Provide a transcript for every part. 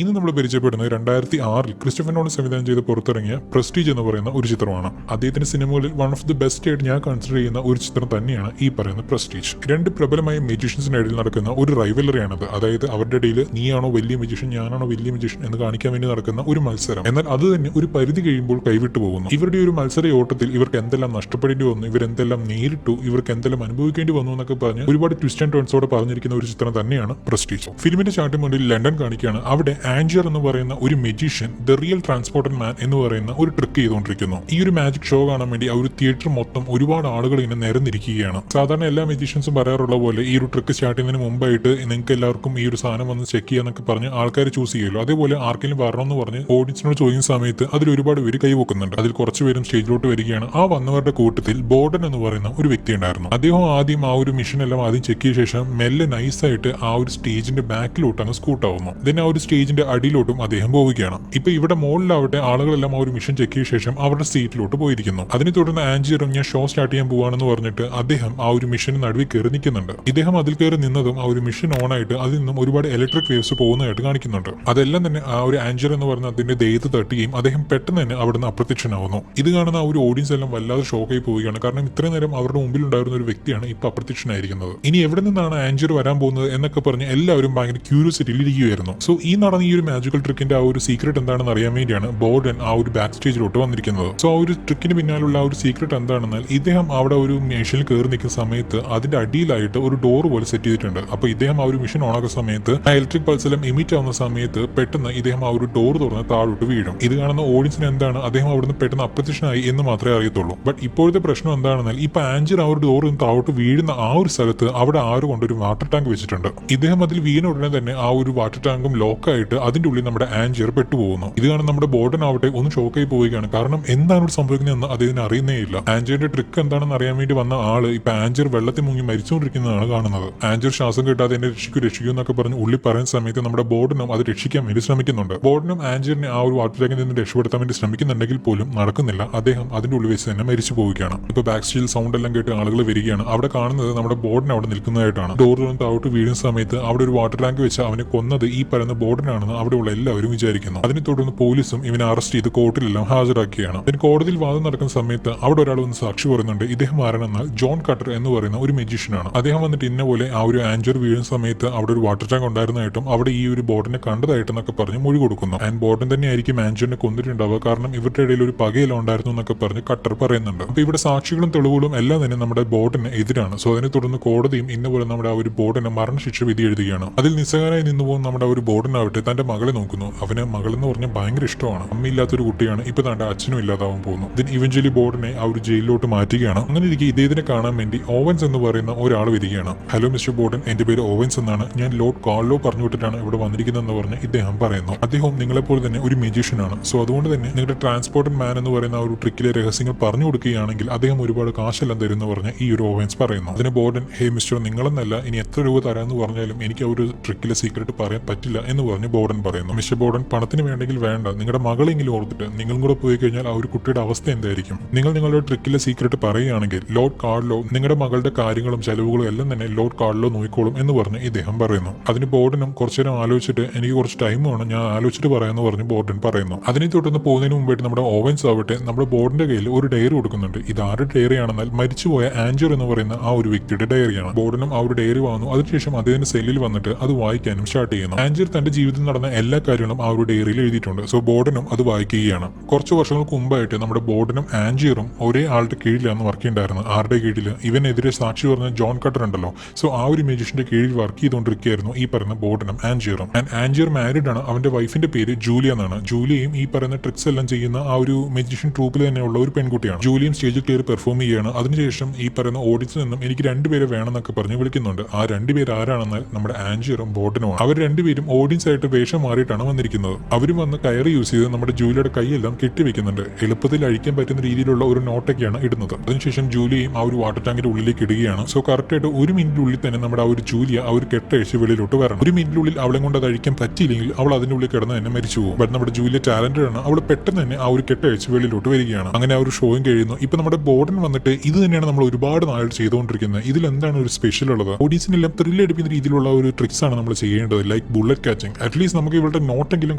ഇന്ന് നമ്മൾ പരിചയപ്പെടുന്നത് 2006 ക്രിസ്റ്റഫർ നോളൻ സംവിധാനം ചെയ്ത് പുറത്തിറങ്ങിയ പ്രസ്റ്റീജ് എന്ന് പറയുന്ന ഒരു ചിത്രമാണ്. അദ്ദേഹത്തിന്റെ സിനിമകളിൽ വൺ ഓഫ് ദി ബെസ്റ്റ് ആയിട്ട് ഞാൻ കൺസിഡർ ചെയ്യുന്ന ഒരു ചിത്രം തന്നെയാണ് ഈ പറയുന്ന പ്രസ്റ്റീജ്. രണ്ട് പ്രബലമായ മെജീഷ്യൻസിന്റെ ഇടയിൽ നടക്കുന്ന ഒരു റൈവലറിയാണത്. അതായത് അവരുടെ ഇടയിൽ നീയാണോ വലിയ മെജീഷ്യൻ, ഞാനാണോ വലിയ മെജീഷ്യൻ എന്ന് കാണിക്കാൻ വേണ്ടി നടക്കുന്ന ഒരു മത്സരം. എന്നാൽ അത് തന്നെ ഒരു പരിധി കഴിയുമ്പോൾ കൈവിട്ടു പോകുന്നു. ഇവരുടെ ഒരു മത്സര ഓട്ടത്തിൽ ഇവർക്ക് എന്തെല്ലാം നഷ്ടപ്പെടേണ്ടി വന്നു, ഇവരെന്തെല്ലാം നേരിട്ടു, ഇവർക്ക് എന്തെല്ലാം അനുഭവിക്കേണ്ടി വന്നു എന്നൊക്കെ പറഞ്ഞ് ഒരുപാട് ട്വിസ്റ്റ് ആൻഡ് ടേൺസോടെ പറഞ്ഞിരിക്കുന്ന ഒരു ചിത്രം തന്നെയാണ് പ്രസ്റ്റീജ്. ഫിലിമിന്റെ സ്റ്റാർട്ടിംഗ് മുന്നിൽ ലണ്ടൻ കാണിക്കുകയാണ്. അവിടെ ആൻജിയർ എന്ന് പറയുന്ന ഒരു മെജീഷ്യൻ ദ റിയൽ ട്രാൻസ്പോർട്ടഡ് മാൻ എന്ന് പറയുന്ന ഒരു ട്രിക്ക് ചെയ്തുകൊണ്ടിരിക്കുന്നു. ഈ ഒരു മാജിക് ഷോ കാണാൻ വേണ്ടി ആ ഒരു തിയേറ്റർ മൊത്തം ഒരുപാട് ആളുകൾ ഇങ്ങനെ നിരന്നിരിക്കുകയാണ്. സാധാരണ എല്ലാ മെജീഷ്യൻസും പറയാറുള്ള പോലെ ഈ ഒരു ട്രിക്ക് സ്റ്റാർട്ട് ചെയ്യുന്നതിന് മുമ്പായിട്ട് നിങ്ങൾക്ക് എല്ലാവർക്കും ഈ ഒരു സാധനം വന്ന് ചെക്ക് ചെയ്യാന്നൊക്കെ പറഞ്ഞ് ആൾക്കാർ ചൂസ് ചെയ്യുമല്ലോ. അതേപോലെ ആർക്കെങ്കിലും വരണമെന്ന് പറഞ്ഞ് ഓഡിയൻസിനോട് ചോദിക്കുന്ന സമയത്ത് അതിൽ ഒരുപാട് പേര് കൈവെക്കുന്നുണ്ട്. അതിൽ കുറച്ചുപേരും സ്റ്റേജിലോട്ട് വരികയാണ്. ആ വന്നവരുടെ കൂട്ടത്തിൽ ബോർഡൻ എന്ന് പറയുന്ന ഒരു വ്യക്തി ഉണ്ടായിരുന്നു. അദ്ദേഹം ആദ്യം ആ ഒരു മിഷൻ എല്ലാം ആദ്യം ചെക്ക് ചെയ്ത ശേഷം മെല്ലെ നൈസായിട്ട് ആ ഒരു സ്റ്റേജിന്റെ ബാക്കിലോട്ട് അങ്ങ് സ്കൂട്ടാവുന്നു. ആ ഒരു സ്റ്റേജിന്റെ അടിയിലോട്ടും അദ്ദേഹം പോവുകയാണ്. ഇപ്പൊ ഇവിടെ മുകളിലാവട്ടെ ആളുകളെല്ലാം ആ ഒരു മിഷൻ ചെക്ക് ചെയ്ത ശേഷം അവരുടെ സീറ്റിലോട്ട് പോയിരിക്കുന്നു. അതിനെ തുടർന്ന് ആൻജിയറും ഞാൻ ഷോ സ്റ്റാർട്ട് ചെയ്യാൻ പോവാണെന്ന് പറഞ്ഞിട്ട് അദ്ദേഹം ആ ഒരു മിഷന് നടുവിൽ കയറി നിൽക്കുന്നുണ്ട്. ഇദ്ദേഹം അതിൽ കയറി നിന്നതും ആ ഒരു മിഷൻ ഓൺ ആയിട്ട് അതിൽ നിന്നും ഒരുപാട് ഇലക്ട്രിക് വേവ്സ് പോകുന്നതായിട്ട് കാണിക്കുന്നുണ്ട്. അതെല്ലാം തന്നെ ആ ഒരു ആൻജിയർ എന്ന് പറയുന്ന അതിന്റെ ദേഹത്ത് തട്ടുകയും അദ്ദേഹം പെട്ടെന്ന് തന്നെ അവിടുന്ന് അപ്രത്യക്ഷനാവുന്നു. ഇത് കാണുന്ന ആ ഒരു ഓഡിയൻസ് എല്ലാം വല്ലാതെ ഷോക്കായി പോവുകയാണ്. കാരണം ഇത്രയും നേരം അവരുടെ മുമ്പിൽ ഉണ്ടായിരുന്ന ഒരു വ്യക്തിയാണ് ഇപ്പൊ അപ്രത്യക്ഷനായിരിക്കുന്നത്. ഇനി എവിടെ നിന്നാണ് ആൻജിയർ വരാൻ പോകുന്നത് എന്നൊക്കെ പറഞ്ഞ് എല്ലാവരും ഭയങ്കര ക്യൂരിയോസിറ്റിയിൽ ഇരിക്കുകയായിരുന്നു. സോ ഈ നടന്ന ഈ ഒരു മാജിക്കൽ ട്രിക്കിന്റെ ആ ഒരു സീക്രട്ട് എന്താണെന്ന് അറിയാൻ വേണ്ടിയാണ് ബോർഡൻ ആ ഒരു ബാക്ക് സ്റ്റേജിലോട്ട് വന്നിരിക്കുന്നത്. സോ ആ ഒരു ട്രിക്കിന് പിന്നാലുള്ള ആ ഒരു സീക്രട്ട് എന്താണെന്നാൽ ഇദ്ദേഹം അവിടെ ഒരു മെഷീനിൽ കയറി നിൽക്കുന്ന സമയത്ത് അതിന്റെ അടിയിലായിട്ട് ഒരു ഡോർ പോലെ സെറ്റ് ചെയ്തിട്ടുണ്ട്. അപ്പൊ ഇദ്ദേഹം ആ ഒരു മിഷൻ ഓണാക്കുന്ന സമയത്ത് ആ ഇലക്ട്രിക് പൾസ് എല്ലാം എമിറ്റ് ആവുന്ന സമയത്ത് പെട്ടെന്ന് ഇദ്ദേഹം ആ ഒരു ഡോർ തുറന്ന് താഴോട്ട് വീഴും. ഇത് കാണുന്ന ഓഡിയൻസിന് എന്താണ് അദ്ദേഹം അവിടുന്ന് പെട്ടെന്ന് അപ്രത്യക്ഷനായി എന്ന് മാത്രമേ അറിയത്തുള്ളൂ. ബട്ട് ഇപ്പോഴത്തെ പ്രശ്നം എന്താണെന്നാൽ ഇപ്പൊ ആൻജിയർ ആ ഒരു ഡോർ താഴോട്ട് വീഴുന്ന ആ ഒരു സ്ഥലത്ത് അവിടെ ആറ് കൊണ്ടൊരു വാട്ടർ ടാങ്ക് വെച്ചിട്ടുണ്ട്. ഇദ്ദേഹം അതിൽ വീണ ഉടനെ തന്നെ ആ ഒരു വാട്ടർ ടാങ്കും ലോക്കായിട്ട് അതിന്റെ ഉള്ളിൽ നമ്മുടെ ആൻജിയർ പെട്ടുപോകുന്നു. ഇത് കാണുന്ന നമ്മുടെ ബോർഡൻ ആവട്ടെ ഒന്ന് ഷോക്കായി പോവുകയാണ്. കാരണം എന്താണ് ഇവിടെ സംഭവിക്കുന്നതെന്ന് അദ്ദേഹത്തിന് അറിയുന്നേ ഇല്ല. ആൻജിയറിന്റെ ട്രിക്ക് എന്താണെന്ന് അറിയാൻ വേണ്ടി വന്ന ആള് ഇപ്പൊ ആൻജിയർ വെള്ളത്തിൽ മുങ്ങി മരിച്ചുകൊണ്ടിരിക്കുന്നതാണ് കാണുന്നത്. ആൻജിയർ ശ്വാസം കിട്ടാതെ എന്നെ രക്ഷിക്കൂ എന്നൊക്കെ പറഞ്ഞ് ഉള്ളി പറയുന്ന സമയത്ത് നമ്മുടെ ബോർഡനും അത് രക്ഷിക്കാൻ വേണ്ടി ശ്രമിക്കുന്നുണ്ട്. ബോർഡനും ആൻജിയറിനെ ആ ഒരു വാട്ടർ ടാങ്കിൽ നിന്ന് രക്ഷപ്പെടുത്താൻ വേണ്ടി ശ്രമിക്കുന്നുണ്ടെങ്കിൽ പോലും നടക്കുന്നില്ല. അദ്ദേഹം അതിന്റെ ഉള്ളിൽ വെച്ച് തന്നെ മരിച്ചു പോവുകയാണ്. ഇപ്പൊ ബാക്ക് സ്റ്റേജിൽ സൗണ്ട് എല്ലാം കേട്ട് ആളുകൾ വരികയാണ്. അവിടെ കാണുന്നത് നമ്മുടെ ബോർഡൻ അവിടെ നിൽക്കുന്നതായിട്ടാണ്. ഡോർ തുറന്ന് താഴോട്ട് വീഴുന്ന സമയത്ത് അവിടെ ഒരു വാട്ടർ ടാങ്ക് വെച്ച് അവനെ കൊന്നത് ഈ പറയുന്ന ബോർഡനാണെന്ന് അവിടെയുള്ള എല്ലാവരും വിചാരിക്കുന്നു. അതിനെ തുടർന്ന് പോലീസും ഇവനെ അറസ്റ്റ് ചെയ്ത് കോർട്ടിലെല്ലാം ഹാജരാക്കുകയാണ്. ഇതിന് കോടതിയിൽ വാദം നടക്കുന്ന സമയത്ത് അവിടെ ഒരാൾ വന്ന് സാക്ഷി പറയുന്നുണ്ട്. ഇദ്ദേഹം ആരാണെന്നാൽ ജോൺ കട്ടർ എന്ന് പറയുന്ന ഒരു മെജീഷ്യനാണ്. അദ്ദേഹം വന്നിട്ട് ഇന്ന പോലെ ആ ഒരു ആൻജിയർ വീഴുന്ന സമയത്ത് അവിടെ ഒരു വാട്ടർ ടാങ്ക് ഉണ്ടായിരുന്നതായിട്ടും അവിടെ ഈ ഒരു ബോർഡിനെ കണ്ടതായിട്ടെന്നൊക്കെ പറഞ്ഞ് മൊഴി കൊടുക്കുന്നു. ആൻഡ് ബോർഡൻ തന്നെ ആയിരിക്കും ആൻജിയറിനെ കൊന്നിട്ടുണ്ടാവുക. കാരണം ഇവരുടെ ഇടയിൽ ഒരു പകയെല്ലാം ഉണ്ടായിരുന്നു എന്നൊക്കെ പറഞ്ഞ് കട്ടർ പറയുന്നുണ്ട്. അപ്പൊ ഇവിടെ സാക്ഷികളും തെളിവുകളും എല്ലാം തന്നെ നമ്മുടെ ബോർഡിന് എതിരാണ്. സോ അതിനെ തുടർന്ന് കോടതിയും ഇന്നപോലെ നമ്മുടെ ആ ഒരു ബോർഡിന് മരണശിക്ഷ വിധി എഴുതുകയാണ്. അതിൽ നിസ്സഹായനായി നിന്നു പോകുന്ന നമ്മുടെ ഒരു ബോർഡിനാവട്ടെ തന്റെ മകളെ നോക്കുന്നു. അവന് മകളെന്ന് പറഞ്ഞാൽ ഭയങ്കര ഇഷ്ടമാണ്. അമ്മയില്ലാത്തൊരു കുട്ടിയാണ്. ഇപ്പൊ തന്റെ അച്ഛനും ഇല്ലാതാവാൻ പോകുന്നു. ഇതിന് ഇവഞ്ച്വലി ബോർഡിനെ ആ ഒരു ജയിലിലോട്ട് മാറ്റുകയാണ്. അങ്ങനെ ഇരിക്കെ ഇദ്ദേഹത്തിനെ കാണാൻ വേണ്ടി ഓവൻസ് എന്ന് പറയുന്ന ഒരാൾ വരികയാണ്. ഹലോ മിസ്റ്റർ ബോർഡൻ, എന്റെ പേര് ഓവൻസ് എന്നാണ്. ഞാൻ ലോർഡ് കാർലോ പറഞ്ഞു വിട്ടിട്ടാണ് ഇവിടെ വന്നിരിക്കുന്നതെന്ന് പറഞ്ഞ് ഇദ്ദേഹം പറയുന്നു. അദ്ദേഹം നിങ്ങളെപ്പോലെ തന്നെ ഒരു മെജീഷ്യനാണ്. സോ അതുകൊണ്ട് തന്നെ നിങ്ങളുടെ ട്രാൻസ്പോർട്ടഡ് മാൻ എന്ന് പറയുന്ന ഒരു ട്രിക്കിലെ രഹസ്യങ്ങൾ പറഞ്ഞു കൊടുക്കുകയാണെങ്കിൽ അദ്ദേഹം ഒരുപാട് കാശെല്ലാം തരും എന്ന് പറഞ്ഞ് ഈ ഒരു ഓവൻസ് പറയുന്നു. അതിന് ബോർഡൻ, ഹേ മിസ്റ്റർ, നിങ്ങളെന്നല്ല ഇനി എത്ര രൂപ തരാമെന്ന് പറഞ്ഞാലും എനിക്ക് ആ ഒരു ട്രിക്കിലെ സീക്രട്ട് പറയാൻ പറ്റില്ല എന്ന് പറഞ്ഞ് ബോർഡൻ പറയുന്നു. മിസ്റ്റർ ബോർഡൻ, പണത്തിന് വേണ്ടെങ്കിൽ വേണ്ട, നിങ്ങളുടെ മകളെങ്കിലും ഓർത്തിട്ട് നിങ്ങളും കൂടെ പോയി കഴിഞ്ഞാൽ ആ ഒരു കുട്ടിയുടെ അവസ്ഥ എന്തായിരിക്കും? നിങ്ങൾ നിങ്ങളുടെ ട്രിക്കിലെ സീക്രട്ട് പറയുകയാണെങ്കിൽ ലോർഡ് കാർലോ നിങ്ങളുടെ മകളുടെ കാര്യങ്ങളും ചെലവുകളും എല്ലാം തന്നെ ലോർഡ് കാർലോ നോക്കിക്കോളും എന്ന് പറഞ്ഞ് ഇദ്ദേഹം പറയുന്നു. അതിന് ബോർഡനും കുറച്ചു നേരം ആലോചിച്ചിട്ട് എനിക്ക് കുറച്ച് ടൈം വേണം, ഞാൻ ആലോചിച്ചിട്ട് പറയാമെന്ന് പറഞ്ഞ് ബോർഡൻ പറയുന്നു. അതിനെ തുടർന്ന് പോകുന്നതിന് മുമ്പായിട്ട് നമ്മുടെ ഓവൻസ് ആവട്ടെ നമ്മുടെ ബോർഡിന്റെ കയ്യിൽ ഒരു ഡയറി കൊടുക്കുന്നുണ്ട്. ഇത് ആരുടെ ഡയറിയാണെന്നാൽ മരിച്ചുപോയ ആൻജിയർ എന്ന് പറയുന്ന ആ ഒരു വ്യക്തിയുടെ ഡയറിയാണ്. ബോർഡനും ആ ഒരു ഡയറി വാങ്ങുന്നു. അതിനുശേഷം അദ്ദേഹത്തിന്റെ സെല്ലിൽ വന്നിട്ട് അത് വായിക്കാനും സ്റ്റാർട്ട് ചെയ്യുന്നു. ആൻജിയർ തന്റെ ജീവിതത്തിൽ നടന്ന എല്ലാ കാര്യങ്ങളും ആ ഒരു ഡയറിയിൽ എഴുതിയിട്ടുണ്ട്. സോ ബോർഡനും അത് വായിക്കുകയാണ്. കുറച്ച് വർഷങ്ങൾക്ക് മുമ്പായിട്ട് നമ്മുടെ ബോർഡനും ആൻജിയറും ഒരേ ആളുടെ കീഴിലാണ് വർക്ക് ചെയ്തിട്ടുണ്ടായിരുന്നത്. ആരുടെ കീഴിൽ? ഇവനെതിരെ സാക്ഷി പറഞ്ഞ ജോൺ കട്ടർ ഉണ്ടല്ലോ. സോ ആ ഒരു മെജീഷ്യന്റെ കീഴിൽ വർക്ക് ചെയ്തുകൊണ്ടിരിക്കുകയായിരുന്നു ഈ പറയുന്ന ബോർഡനും ആൻജിയറും. ആൻഡ് ആൻജിയർ മാരീഡ് ആണ്. അവന്റെ വൈഫിന്റെ പേര് ജൂലിയ എന്നാണ്. ജൂലിയയും ഈ പറയുന്ന ട്രിക്സ് എല്ലാം ചെയ്യുന്ന ആ ഒരു മെജീഷ്യൻ ട്രൂപ്പിൽ തന്നെയുള്ള ഒരു പെൺകുട്ടിയാണ്. ജൂലിയും സ്റ്റേജിൽ കയറി പെർഫോം ചെയ്യുകയാണ്. അതിനുശേഷം ഈ പറയുന്ന ഓഡിയൻസിൽ നിന്നും എനിക്ക് രണ്ടുപേരെ വേണമെന്നൊക്കെ പറഞ്ഞ് വിളിക്കുന്നുണ്ട്. ആ രണ്ടുപേർ ആരാണെന്നാൽ നമ്മുടെ ആൻജിയറും ബോർഡനുമാണ്. അവർ രണ്ടുപേരും ഓഡിയൻസ് ആയിട്ട് വേഷം മാറിയിട്ടാണ് വന്നിരിക്കുന്നത്. അവരും വന്ന് കയറി യൂസ് ചെയ്ത് നമ്മുടെ ജൂലിയുടെ കൈയെല്ലാം കെട്ടിവെക്കുന്നുണ്ട്. എളുപ്പത്തിൽ അഴിക്കാൻ പറ്റുന്ന രീതിയിലുള്ള ഒരു നോട്ടൊക്കെയാണ് ഇടുന്നത്. അതിനുശേഷം ജൂലിയും ആ ഒരു വാട്ടർ ടാങ്കിന്റെ ഉള്ളിലേക്ക് ഇടുകയാണ്. സോ കറക്റ്റ് ആയിട്ട് 1 മിനിറ്റിനുള്ളിൽ തന്നെ നമ്മുടെ ആ ഒരു ജൂലിയ ആ ഒരു കെട്ടഴിച്ച് വെളിയിലോട്ട് വരണം. 1 മിനിറ്റിനുള്ളിൽ അവളെ കൊണ്ട് അത് അഴിക്കാൻ പറ്റിയില്ലെങ്കിൽ അവൾ അതിന്റെ ഉള്ളിൽ കിടന്ന് തന്നെ മരിച്ചു പോകും. ബട്ട് നമ്മുടെ ജൂലിയ ടാലന്റഡ് ആണ്. അവൾ പെട്ടെന്ന് തന്നെ ആ ഒരു കെട്ടഴിച്ച് വെളിയിലോട്ട് വരികയാണ്. അങ്ങനെ ആ ഒരു ഷോയും കഴിയുന്നു. ഇപ്പൊ നമ്മുടെ ബോർഡൻ വന്നിട്ട് ഇത് തന്നെയാണ് നമ്മൾ ഒരുപാട് നാൾ ചെയ്തുകൊണ്ടിരിക്കുന്നത്. ഇതിൽ എന്താണ് ഒരു സ്പെഷ്യൽ ഉള്ളത്? ഓഡീസിനെല്ലാം ത്രില്ല് എടുക്കുന്ന രീതിയിലുള്ള ഒരു ട്രിക്സ് ആണ് നമ്മൾ ചെയ്യേണ്ടത്. Like bullet catching. അറ്റ്ലീസ്റ്റ് നമുക്ക് ഇവളുടെ നോട്ടെങ്കിലും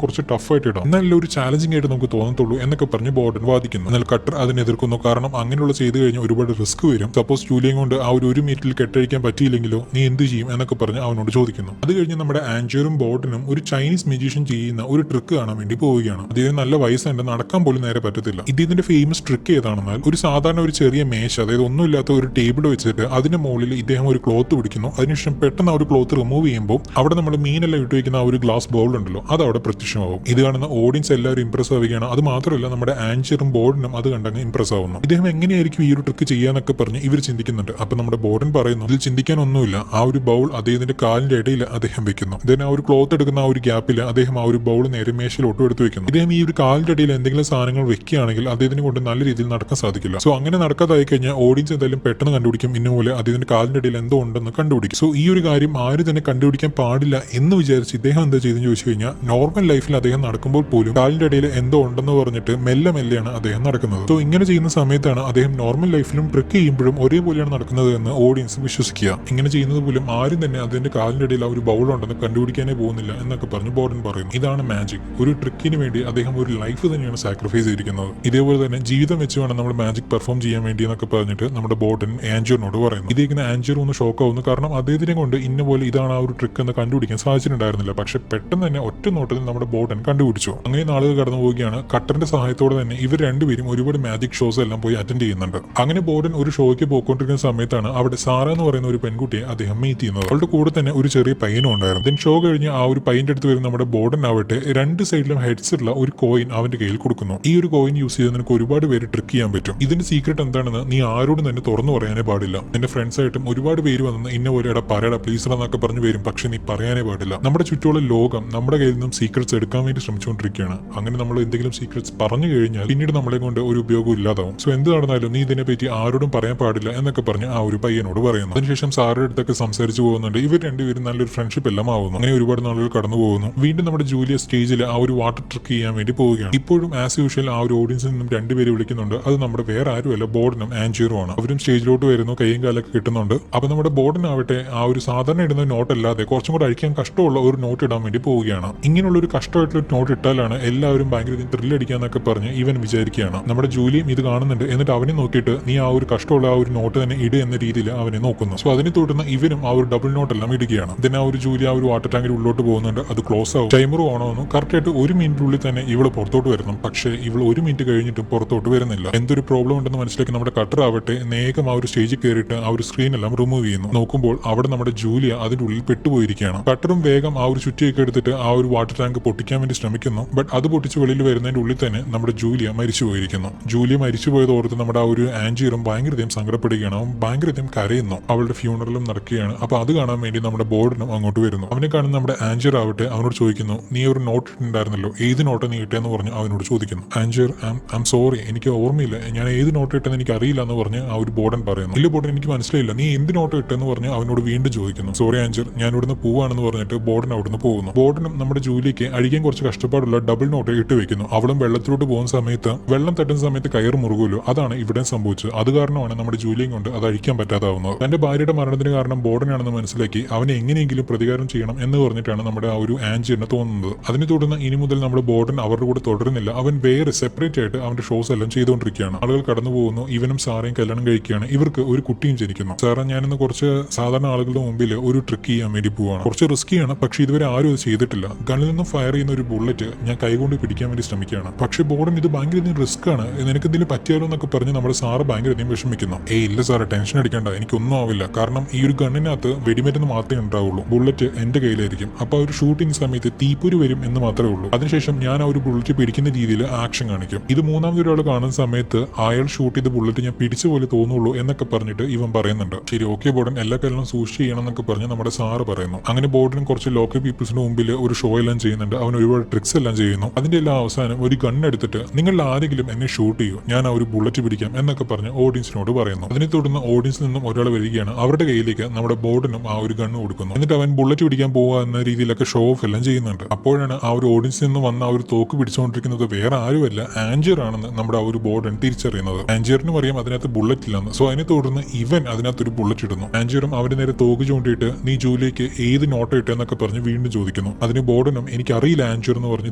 കുറച്ച് ടഫായിട്ട് ഇടാം, എന്നാലും ഒരു ചാലഞ്ചിങ് ആയിട്ട് നമുക്ക് തോന്നത്തുള്ളൂ എന്നൊക്കെ പറഞ്ഞ് ബോർഡൻ വാദിക്കുന്നു. എന്നാൽ കട്ടർ അതിനെ എതിർക്കുന്നു. കാരണം അങ്ങനെയുള്ള ചെയ്തു കഴിഞ്ഞാൽ ഒരുപാട് റിസ്ക് വരും. സപ്പോസ് ജൂലിയും കൊണ്ട് ആ ഒരു മിനിറ്റിൽ കെട്ടഴിക്കാൻ പറ്റിയില്ലെങ്കിലോ നീ എന്ത് ചെയ്യും എന്നൊക്കെ പറഞ്ഞ് അവനോട് ചോദിക്കുന്നു. അത് കഴിഞ്ഞ് നമ്മുടെ ആൻജിയറും ബോർഡനും ഒരു ചൈനീസ് മെജീഷ്യൻ ചെയ്യുന്ന ഒരു ട്രിക്ക് കാണാൻ വേണ്ടി പോവുകയാണ്. അദ്ദേഹം നല്ല വയസ്സുണ്ട്, നടക്കാൻ പോലും നേരെ പറ്റത്തില്ല. ഇതിന്റെ ഫേമസ് ട്രിക്ക് ഏതാണെന്നാൽ ഒരു സാധാരണ ഒരു ചെറിയ മേശ, അതായത് ഒന്നുമില്ലാത്ത ഒരു ടേബിൾ വെച്ചിട്ട് അതിന്റെ മുകളിൽ ഇദ്ദേഹം ഒരു ക്ലോത്ത് പിടിക്കുന്നു. അതിനുശേഷം പെട്ടെന്ന് ആ ഒരു ക്ലോത്ത് റിമൂവ് ചെയ്യുമ്പോൾ അവിടെ നമ്മൾ മീനെല്ലാം ഇട്ട് വെക്കുന്ന ആ ഒരു ഗ്ലാസ് ബൗൾ ഉണ്ടല്ലോ അത് അവിടെ പ്രത്യക്ഷമാവും. ഇത് കാണുന്ന ഓഡിയൻസ് എല്ലാവരും ഇംപ്രസ് ആവുകയാണ്. അത് മാത്രമല്ല നമ്മുടെ ആൻജിയറും ബോർഡനും അത് കണ്ടങ്ങ് ഇംപ്രസ് ആവുന്നു. ഇദ്ദേഹം എങ്ങനെയായിരിക്കും ഈ ഒരു ട്രിക്ക് ചെയ്യാന്നൊക്കെ പറഞ്ഞ് ഇവർ ചിന്തിക്കുന്നുണ്ട്. അപ്പൊ നമ്മുടെ ബോർഡൻ പറയുന്നു ഇതിൽ ചിന്തിക്കാനൊന്നുമില്ല, ആ ഒരു ബൗൾ അദ്ദേഹത്തിന്റെ കാലിന്റെ ഇടയിൽ അദ്ദേഹം വെക്കുന്നു. ഇതിന് ആ ഒരു ക്ലോത്ത് എടുക്കുന്ന ആ ഒരു ഗ്യാപ്പിൽ അദ്ദേഹം ആ ഒരു ബൗൾ നേരെ മേശയിലോട്ട് എടുത്ത് വെക്കുന്നു. ഇദ്ദേഹം ഈ ഒരു കാലിന്റെ ഇടയിൽ എന്തെങ്കിലും സാധനങ്ങൾ വെക്കുകയാണെങ്കിൽ അദ്ദേഹത്തിന് കൊണ്ട് നല്ല രീതിയിൽ നടക്കാൻ സാധിക്കില്ല. സോ അങ്ങനെ നടക്കാതായി കഴിഞ്ഞാൽ ഓഡിയൻസ് എന്തായാലും പെട്ടെന്ന് കണ്ടുപിടിക്കും, ഇന്നുപോലെ അദ്ദേഹത്തിന്റെ കാലിന്റെ ഇടയിൽ എന്തോ ഉണ്ടെന്ന് കണ്ടുപിടിക്കും. സോ ഈ ഒരു കാര്യം ആരും തന്നെ കണ്ടുപിടിക്കാൻ പാടില്ല എന്ന് വിചാരിച്ച് ഇദ്ദേഹം എന്താ ചെയ്തെന്ന് ചോദിച്ചു കഴിഞ്ഞാൽ നോർമൽ ലൈഫിൽ അദ്ദേഹം നടക്കുമ്പോൾ പോലും കാലിന്റെ ഇടയിൽ എന്തോ ഉണ്ടെന്ന് പറഞ്ഞിട്ട് മെല്ലെ മെല്ലെയാണ് അദ്ദേഹം നടക്കുന്നത്. സോ ഇങ്ങനെ ചെയ്യുന്ന സമയത്താണ് അദ്ദേഹം നോർമൽ ലൈഫിലും ട്രിക്ക് ചെയ്യുമ്പോഴും ഒരേപോലെയാണ് നടക്കുന്നത് എന്ന് ഓഡിയൻസ് വിശ്വസിക്കുക. ഇങ്ങനെ ചെയ്യുന്നത് പോലും ആരും തന്നെ അതിന്റെ കാലിന്റെ ഇടയിൽ ആ ഒരു ബൗൾ ഉണ്ടെന്ന് കണ്ടുപിടിക്കാനേ പോകുന്നില്ല എന്നൊക്കെ പറഞ്ഞ് ബോർഡൻ പറയുന്നു. ഇതാണ് മാജിക്. ഒരു ട്രിക്കിന് വേണ്ടി അദ്ദേഹം ഒരു ലൈഫ് തന്നെയാണ് സാക്രിഫൈസ് ചെയ്തിരിക്കുന്നത്. ഇതേപോലെ തന്നെ ജീവിതം വെച്ച് വേണം നമ്മൾ മാജിക് പെർഫോം ചെയ്യാൻ വേണ്ടി എന്നൊക്കെ പറഞ്ഞിട്ട് നമ്മുടെ ബോർഡൻ ആൻജിയറിനോട് പറയുന്നു. ഇതേക്കുന്ന ആൻജിയർ ഒന്ന് ഷോക്ക് ആവുന്നു. കാരണം അദ്ദേഹത്തിനെ കൊണ്ട് ഇന്ന പോലെ ഇതാണ് ആ ഒരു ട്രിക്ക് എന്ന് കണ്ടുപിടിക്കാൻ സാധിച്ചിട്ടുണ്ടായിരുന്നില്ല. പക്ഷെ പെട്ടെന്ന് തന്നെ ഒറ്റ നോട്ടത്തിൽ നമ്മുടെ ബോർഡൻ കണ്ടുപിടിച്ചു. അങ്ങനെ നാളുകൾ കടന്നു പോവുകയാണ്. കട്ടറിന്റെ സഹായത്തോടെ തന്നെ ഇവർ രണ്ടുപേരും ഒരുപാട് മാജിക് ഷോസ് എല്ലാം പോയി അറ്റൻഡ് ചെയ്യുന്നുണ്ട്. അങ്ങനെ ബോർഡൻ ഒരു ഷോയ്ക്ക് പോയിക്കൊണ്ടിരിക്കുന്ന സമയത്താണ് അവിടെ സാറ എന്ന് പറയുന്ന ഒരു പെൺകുട്ടിയെ അദ്ദേഹം മീറ്റ് ചെയ്യുന്നത്. അവളുടെ കൂടെ തന്നെ ഒരു ചെറിയ പയ്യനും ഉണ്ടായിരുന്നു. ദെൻ ഷോ കഴിഞ്ഞ് ആ ഒരു പയ്യന്റെ അടുത്ത് വരുന്ന നമ്മുടെ ബോർഡൻ ആവട്ടെ രണ്ട് സൈഡിലും ഹെഡ്സ് ഉള്ള ഒരു കോയിൻ അവന്റെ കയ്യിൽ കൊടുക്കുന്നു. ഈ ഒരു കോയിൻ യൂസ് ചെയ്ത് നിനക്ക് ഒരുപാട് പേര് ട്രിക്ക് ചെയ്യാൻ പറ്റും. ഇതിന്റെ സീക്രട്ട് എന്താണെന്ന് നീ ആരോടും തന്നെ തുറന്നു പറയാനേ പാടില്ല. എന്റെ ഫ്രണ്ട്സ് ആയിട്ടും ഒരുപാട് പേര് വന്ന് ഇന്ന പോലെ എടാ പറയടാ പ്ലീസ് എന്നൊക്കെ പറഞ്ഞു വരും. പക്ഷെ നീ പറയാനേ പാടില്ല. നമ്മുടെ ചുറ്റുമുള്ള ലോകം നമ്മുടെ കയ്യിൽ നിന്നും സീക്രറ്റ്സ് എടുക്കാൻ വേണ്ടി ശ്രമിച്ചുകൊണ്ടിരിക്കുകയാണ്. അങ്ങനെ നമ്മൾ എന്തെങ്കിലും സീക്രറ്റ്സ് പറഞ്ഞു കഴിഞ്ഞാൽ പിന്നീട് നമ്മളെ കൊണ്ട് ഒരു ഉപയോഗം ഇല്ലാതാവും. സോ എന്ത് നടന്നാലും നീ ഇതിനെ പറ്റി ആരോടും പറയാൻ പാടില്ല എന്നൊക്കെ പറഞ്ഞ് ആ ഒരു പയ്യനോട് പറയുന്നു. അതിനുശേഷം സാറുടെ അടുത്തൊക്കെ സംസാരിച്ചു പോകുന്നുണ്ട്. ഇവർ രണ്ടുപേരും നല്ലൊരു ഫ്രണ്ട്ഷിപ്പ് എല്ലാം ആവുന്നു. അങ്ങനെ ഒരുപാട് നാളുകൾ കടന്നു പോകുന്നു. വീണ്ടും നമ്മുടെ ജൂലിയ സ്റ്റേജിൽ ആ ഒരു വാട്ടർ ട്രിക്ക് ചെയ്യാൻ വേണ്ടി പോവുകയാണ്. ഇപ്പോഴും ആസ് യൂഷ്വൽ ആ ഒരു ഓഡിയൻസിൽ നിന്നും രണ്ടുപേര് വിളിക്കുന്നുണ്ട്. അത് നമ്മുടെ വേറെ ആരുമല്ല, ബോർഡനും ആൻജിയറുമാണ്. അവരും സ്റ്റേജിലോട്ട് വരുന്നു, കൈയും കാലൊക്കെ കിട്ടുന്നുണ്ട്. അപ്പൊ നമ്മുടെ ബോർഡൻ ആവട്ടെ ആ ഒരു സാധാരണ ഇടുന്ന നോട്ട് അല്ലാതെ കുറച്ചും കൂടെ അഴിക്കാൻ കഷ്ടമുള്ള ഒരു നോട്ട് ഇടാൻ വേണ്ടി പോവുകയാണ്. ഇങ്ങനെയുള്ള ഒരു കഷ്ടമായിട്ടുള്ള നോട്ട് ഇട്ടാലാണ് എല്ലാവരും ഭയങ്കര ത്രില്ലടിക്കാന്നൊക്കെ പറഞ്ഞ് ഇവൻ വിചാരിക്കുകയാണ്. നമ്മുടെ ജൂലിയും ഇത് കാണുന്നുണ്ട്. എന്നിട്ട് അവനെ നോക്കിയിട്ട് നീ ആ ഒരു കഷ്ടമുള്ള ആ ഒരു നോട്ട് തന്നെ ഇട് എന്ന രീതിയിൽ അവനെ നോക്കുന്നു. സോ അതിനെ തുടർന്ന് ഇവനും ആ ഒരു ഡബിൾ നോട്ട് എല്ലാം ഇടുകയാണ്. ഇതിന് ആ ഒരു ജൂലി ആ ഒരു വാട്ടർ ടാങ്കിൽ ഉള്ളിലോട്ട് പോകുന്നുണ്ട്. അത് ക്ലോസ് ആവും. ടൈമർ ഓൺ ആവുന്നു. കറക്റ്റ് ആയിട്ട് 1 മിനിറ്റിനുള്ളിൽ തന്നെ ഇവള് പുറത്തോട്ട് വരണം. പക്ഷേ ഇവൾ 1 മിനിറ്റ് കഴിഞ്ഞിട്ടും പുറത്തോട്ട് വരുന്നില്ല. എന്തൊരു പ്രോബ്ലം ഉണ്ടെന്ന് മനസ്സിലാക്കി നമ്മുടെ കട്ടർ ആവട്ടെ നേകം ആ ഒരു സ്റ്റേജിൽ കയറിയിട്ട് ആ ഒരു സ്ക്രീൻ എല്ലാം റിമൂവ് ചെയ്യുന്നു. നോക്കുമ്പോൾ അവിടെ നമ്മുടെ ജൂലിയ അതിന്റെ ഉള്ളിൽ പെട്ടുപോയിരിക്കുകയാണ്. കട്ടറും വേഗം ആ ഒരു ചുറ്റിയൊക്കെ എടുത്തിട്ട് ആ ഒരു വാട്ടർ ടാങ്ക് പൊട്ടിക്കാൻ വേണ്ടി ശ്രമിക്കുന്നു. ബട്ട് അത് പൊട്ടിച്ച് വെളിയിൽ വരുന്നതിന്റെ ഉള്ളിൽ തന്നെ നമ്മുടെ ജൂലിയ മരിച്ചു പോയിരിക്കുന്നു. ജൂലിയ മരിച്ചു പോയത് ഓർത്ത് നമ്മുടെ ആ ഒരു ആൻജിയറും ഭയങ്കരതയും സങ്കടപ്പെടുകയാണ്. അവൻ ഭയങ്കരതയും കരയുന്നു. അവളുടെ ഫ്യൂണറലും നടക്കുകയാണ്. അപ്പൊ അത് കാണാൻ വേണ്ടി നമ്മുടെ ബോർഡനും അങ്ങോട്ട് വരുന്നു. അവനെ കാണുന്ന നമ്മുടെ ആൻജിയർ ആവട്ടെ അവനോട് ചോദിക്കുന്നു നീ ഒരു നോട്ട് ഇട്ടുണ്ടായിരുന്നല്ലോ, ഏത് നോട്ട് നീ ഇട്ടെന്ന് പറഞ്ഞ് അവനോട് ചോദിക്കുന്നു. ആൻജിയർ ഐം സോറി, എനിക്ക് ഓർമ്മയില്ല, ഞാൻ ഏത് നോട്ട് ഇട്ടെന്ന് എനിക്ക് അറിയില്ല എന്ന് പറഞ്ഞ് ആ ഒരു ബോർഡൻ പറയുന്നു. ഇല്ല ബോർഡൻ എനിക്ക് മനസ്സിലായില്ല, നീ എന്ത് നോട്ട് ഇട്ടെന്ന് പറഞ്ഞ് അവനോട് വീണ്ടും ചോദിക്കുന്നു. സോറി ആൻജിയർ, ഞാൻ ഇവിടുന്ന് പോവാണെന്ന് പറഞ്ഞിട്ട് ബോർഡൻ അവിടുന്ന് പോകുന്നു. ബോർഡനും നമ്മുടെ ജൂലിക്ക് അഴിക്കാൻ കുറച്ച് കഷ്ടപ്പാടുള്ള ഡബിൾ നോട്ട് ഇട്ട് വെക്കുന്നു. അവളും വെള്ളത്തിലോട്ട് പോകുന്ന സമയത്ത് വെള്ളം തട്ടുന്ന സമയത്ത് കയറ് മുറുകുമല്ലോ, അതാണ് ഇവിടെ സംഭവിച്ചത്. അത് കാരണമാണ് നമ്മുടെ ജൂലിയും കൊണ്ട് അത് അഴിക്കാൻ പറ്റാതാവുന്നത്. തന്റെ ഭാര്യയുടെ മരണത്തിന് കാരണം ബോർഡനാണെന്ന് മനസ്സിലാക്കി അവനെ എങ്ങനെയെങ്കിലും പ്രതികാരം ചെയ്യണം എന്ന് പറഞ്ഞിട്ടാണ് നമ്മുടെ ആ ഒരു ആൻജിയറിന് തോന്നുന്നത്. അതിനെ തുടർന്ന് ഇനി മുതൽ നമ്മുടെ ബോർഡൻ അവരുടെ കൂടെ തുടരുന്നില്ല. അവൻ വേറെ സെപ്പറേറ്റ് ആയിട്ട് അവന്റെ ഷോസ് എല്ലാം ചെയ്തുകൊണ്ടിരിക്കുകയാണ്. ആളുകൾ കടന്നു പോകുന്നു. ഇവനും സാറയും കല്യാണം കഴിക്കുകയാണ്. ഇവർക്ക് ഒരു കുട്ടിയും ജനിക്കുന്നു. സാറ ഞാനിന്ന് കുറച്ച് സാധാരണ ആളുകളുടെ മുമ്പിൽ ഒരു ട്രിക്ക് ചെയ്യാൻ വേണ്ടി പോവാണ്. കുറച്ച് റിസ്കിയാണ്, പക്ഷെ ഇതുവരെ ആരും അത് ചെയ്തിട്ടില്ല. ഗണ്ണിൽ നിന്നും ഫയർ ചെയ്യുന്ന ഒരു ബുള്ളറ്റ് ഞാൻ കൈകൊണ്ട് പിടിക്കാൻ വേണ്ടി ശ്രമിക്കുകയാണ്. പക്ഷെ ബോർഡൻ ഇത് ഭയങ്കര റിസ്ക് ആണ്, നിനക്ക് എന്തെങ്കിലും പറ്റിയാലോ എന്നൊക്കെ പറഞ്ഞ് നമ്മുടെ സാറ് ഭയങ്കര വിഷമിക്കുന്നു. ഇല്ല സാറേ, ടെൻഷൻ അടിക്കേണ്ട, എനിക്കൊന്നും ആവില്ല. കാരണം ഈ ഒരു ഗണ്ണിനകത്ത് വെടിമരുന്ന് മാത്രമേ ഉണ്ടാവുള്ളൂ. ബുള്ളറ്റ് എന്റെ കയ്യിലായിരിക്കും. അപ്പൊ ആ ഒരു ഷൂട്ടിംഗ് സമയത്ത് തീപ്പൊരി വരും എന്ന് മാത്രമേ ഉള്ളൂ. അതിനുശേഷം ഞാൻ ആ ഒരു ബുള്ളറ്റ് പിടിക്കുന്ന രീതിയിൽ ആക്ഷൻ കാണിക്കും. ഇത് മൂന്നാമതൊരാൾ കാണുന്ന സമയത്ത് അയാൾ ഷൂട്ട് ചെയ്ത ബുള്ളറ്റ് ഞാൻ പിടിച്ച പോലെ തോന്നുള്ളൂ എന്നൊക്കെ പറഞ്ഞിട്ട് ഇവൻ പറയുന്നുണ്ട്. ശരി ഓക്കെ ബോർഡൻ, എല്ലാ കാര്യങ്ങളും സൂക്ഷിച്ച് ചെയ്യണം എന്നൊക്കെ പറഞ്ഞ് നമ്മുടെ സാറ് പറയുന്നു. അങ്ങനെ ബോർഡനും കുറച്ച് ലോക്കൽ പീപ്പിൾസിന്റെ മുമ്പിൽ ഒരു ഷോ എല്ലാം ചെയ്യുന്നുണ്ട്. അവൻ ഒരുപാട് ട്രിക്സ് എല്ലാം ചെയ്യുന്നു. അതിന്റെ എല്ലാം അവസാനം ഒരു ഗൺ എടുത്തിട്ട് നിങ്ങളിൽ ആരെങ്കിലും എന്നെ ഷൂട്ട് ചെയ്യൂ, ഞാൻ ആ ഒരു ബുള്ളറ്റ് പിടിക്കാം എന്നൊക്കെ പറഞ്ഞ് ഓഡിയൻസിനോട് പറയുന്നു. അതിനെ തുടർന്ന് ഓഡിയൻസിൽ നിന്നും ഒരാൾ വരികയാണ്. അവരുടെ കയ്യിലേക്ക് നമ്മുടെ ബോർഡനും ആ ഒരു ഗണ്ണ് കൊടുക്കുന്നു. എന്നിട്ട് അവൻ ബുള്ളറ്റ് പിടിക്കാൻ പോവുക എന്ന രീതിയിലൊക്കെ ഷോ ഓഫ് എല്ലാം ചെയ്യുന്നുണ്ട്. അപ്പോഴാണ് ആ ഒരു ഓഡിയൻസിൽ നിന്ന് വന്ന ആ ഒരു തോക്ക് പിടിച്ചുകൊണ്ടിരിക്കുന്നത് വേറെ ആരുമല്ല ആൻജിയർ ആണെന്ന് നമ്മുടെ ആ ഒരു ബോർഡൻ തിരിച്ചറിയുന്നത്. ആൻജിയറിനും അറിയാം അതിനകത്ത് ബുള്ളറ്റ് ഇല്ലെന്ന്. സോ അതിനെ തുടർന്ന് ഇവൻ അതിനകത്തൊരു ബുള്ളറ്റ് ഇടുന്നു. ആൻജിയറും അവന്റെ നേരെ തോക്ക് ചൂണ്ടിയിട്ട് നീ ജൂലിക്ക് ഏത് നോട്ട് ഇട്ടെന്നൊക്കെ പറഞ്ഞ് വീണ്ടും ചോദിക്കുന്നു. പറയുന്നു. അതിന് ബോർഡനും എനിക്കറിയില്ല ആഞ്ചർ എന്ന് പറഞ്ഞ്